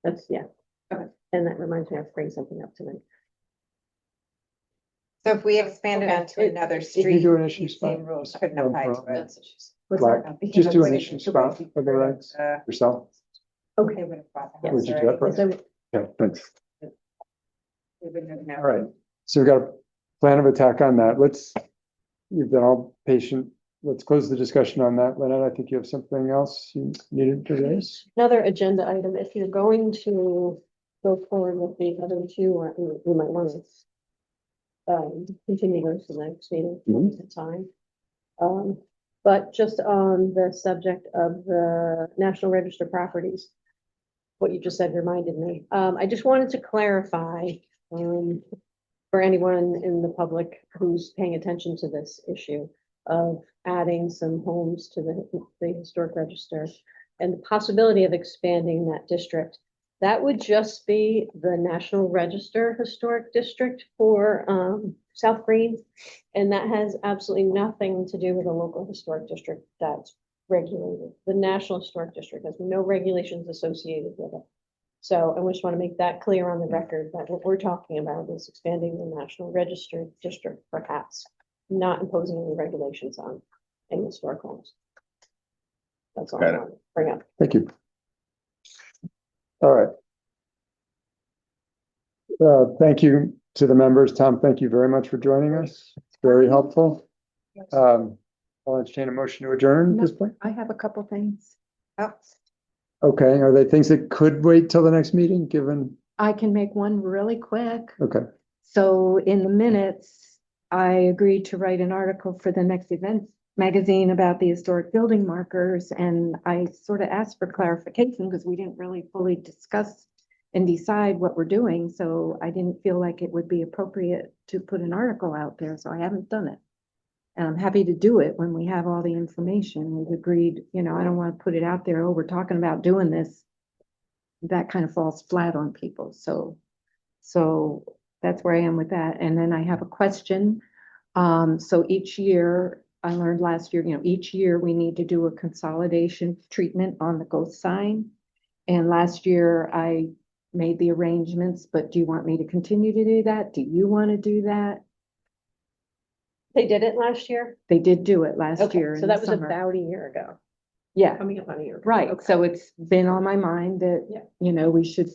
That's, yeah. Okay. And that reminds me, of bringing something up tonight. So if we expanded Okay, onto it- another If you street, do an issue these same spot, rules couldn't apply to it. What's Black, that? just do an issue spot for the regs yourself. They Okay. would have brought the Yes. house Would you do that already. for us? So Yeah, thanks. They wouldn't have known. All right, so we've got a plan of attack on that. You've been all patient. Let's close the discussion on that. Lynette, I think you have something else you needed to raise? another agenda item, if you're going to go forward with the other two, or you might want to continue those to the next meeting Mhm. at time. But just on the subject of the National Register properties, what you just said reminded me. I just wanted to clarify, for anyone in the public who's paying attention to this issue of adding some homes to the historic register and the possibility of expanding that district. That would just be the National Register Historic District for South Green. And that has absolutely nothing to do with a local historic district that's regulated. The National Historic District has no regulations associated with it. So I just want to make that clear on the record that what we're talking about is expanding the National Register District perhaps, not imposing any regulations on any historic homes. That's all Got I it. want to bring up. Thank you. All right. Thank you to the members. Tom, thank you very much for joining us. It's very helpful. I'll entertain a motion to adjourn at this point. I have a couple things. Oh, Okay, are they things that could wait till the next meeting, given? I can make one really quick. Okay, So in the minutes, I agreed to write an article for the next event magazine about the historic building markers. And I sort of asked for clarification because we didn't really fully discuss and decide what we're doing. So I didn't feel like it would be appropriate to put an article out there. So I haven't done it. And I'm happy to do it when we have all the information. We've agreed, I don't want to put it out there. Oh, we're talking about doing this. That kind of falls flat on people. So that's where I am with that. And then I have a question. So each year, I learned last year, each year we need to do a consolidation treatment on the ghost sign. And last year I made the arrangements, but do you want me to continue to do that? Do you want to do that? They did it last year? They did do it last Okay, year. so in that the was summer. about a year ago, Yeah. coming up on a year. ago. Right, Okay. so it's been on my mind that, Yeah. we should,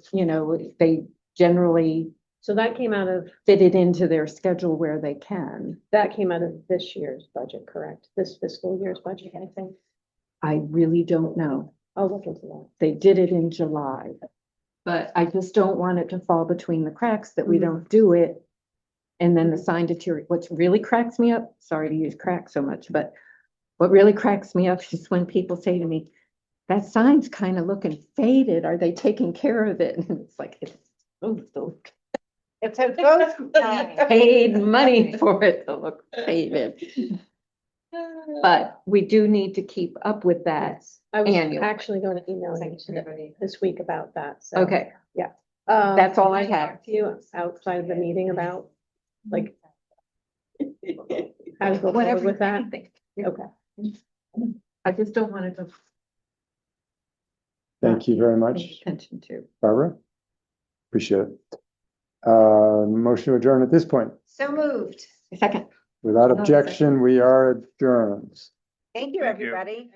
they generally So that came out of, fit it into their schedule where they can. that came out of this year's budget, correct? This fiscal year's budget, I think. I really don't know. I'll look into that. They did it in July. But I just don't want it to fall between the cracks that we Mhm. don't do it. And then the sign deteriorate. What really cracks me up, sorry to use crack so much, but what really cracks me up is when people say to me, that sign's kind of looking faded. Are they taking care of it? And it's like, it's it's a ghost sign. paid money for it to look faded. But we do need to keep up with that. I was Annual. actually going to email you today, this week about that, so. Okay, That's all I have. To you outside of the meeting about, like, how to go whatever forward with that. you think. Okay. I just don't want it to thank you very pay much, attention to. Barbara. Appreciate it. Motion to adjourn at this point. So moved. Second. Without No, objection, we are adjourned. Thank you, Thank you. everybody.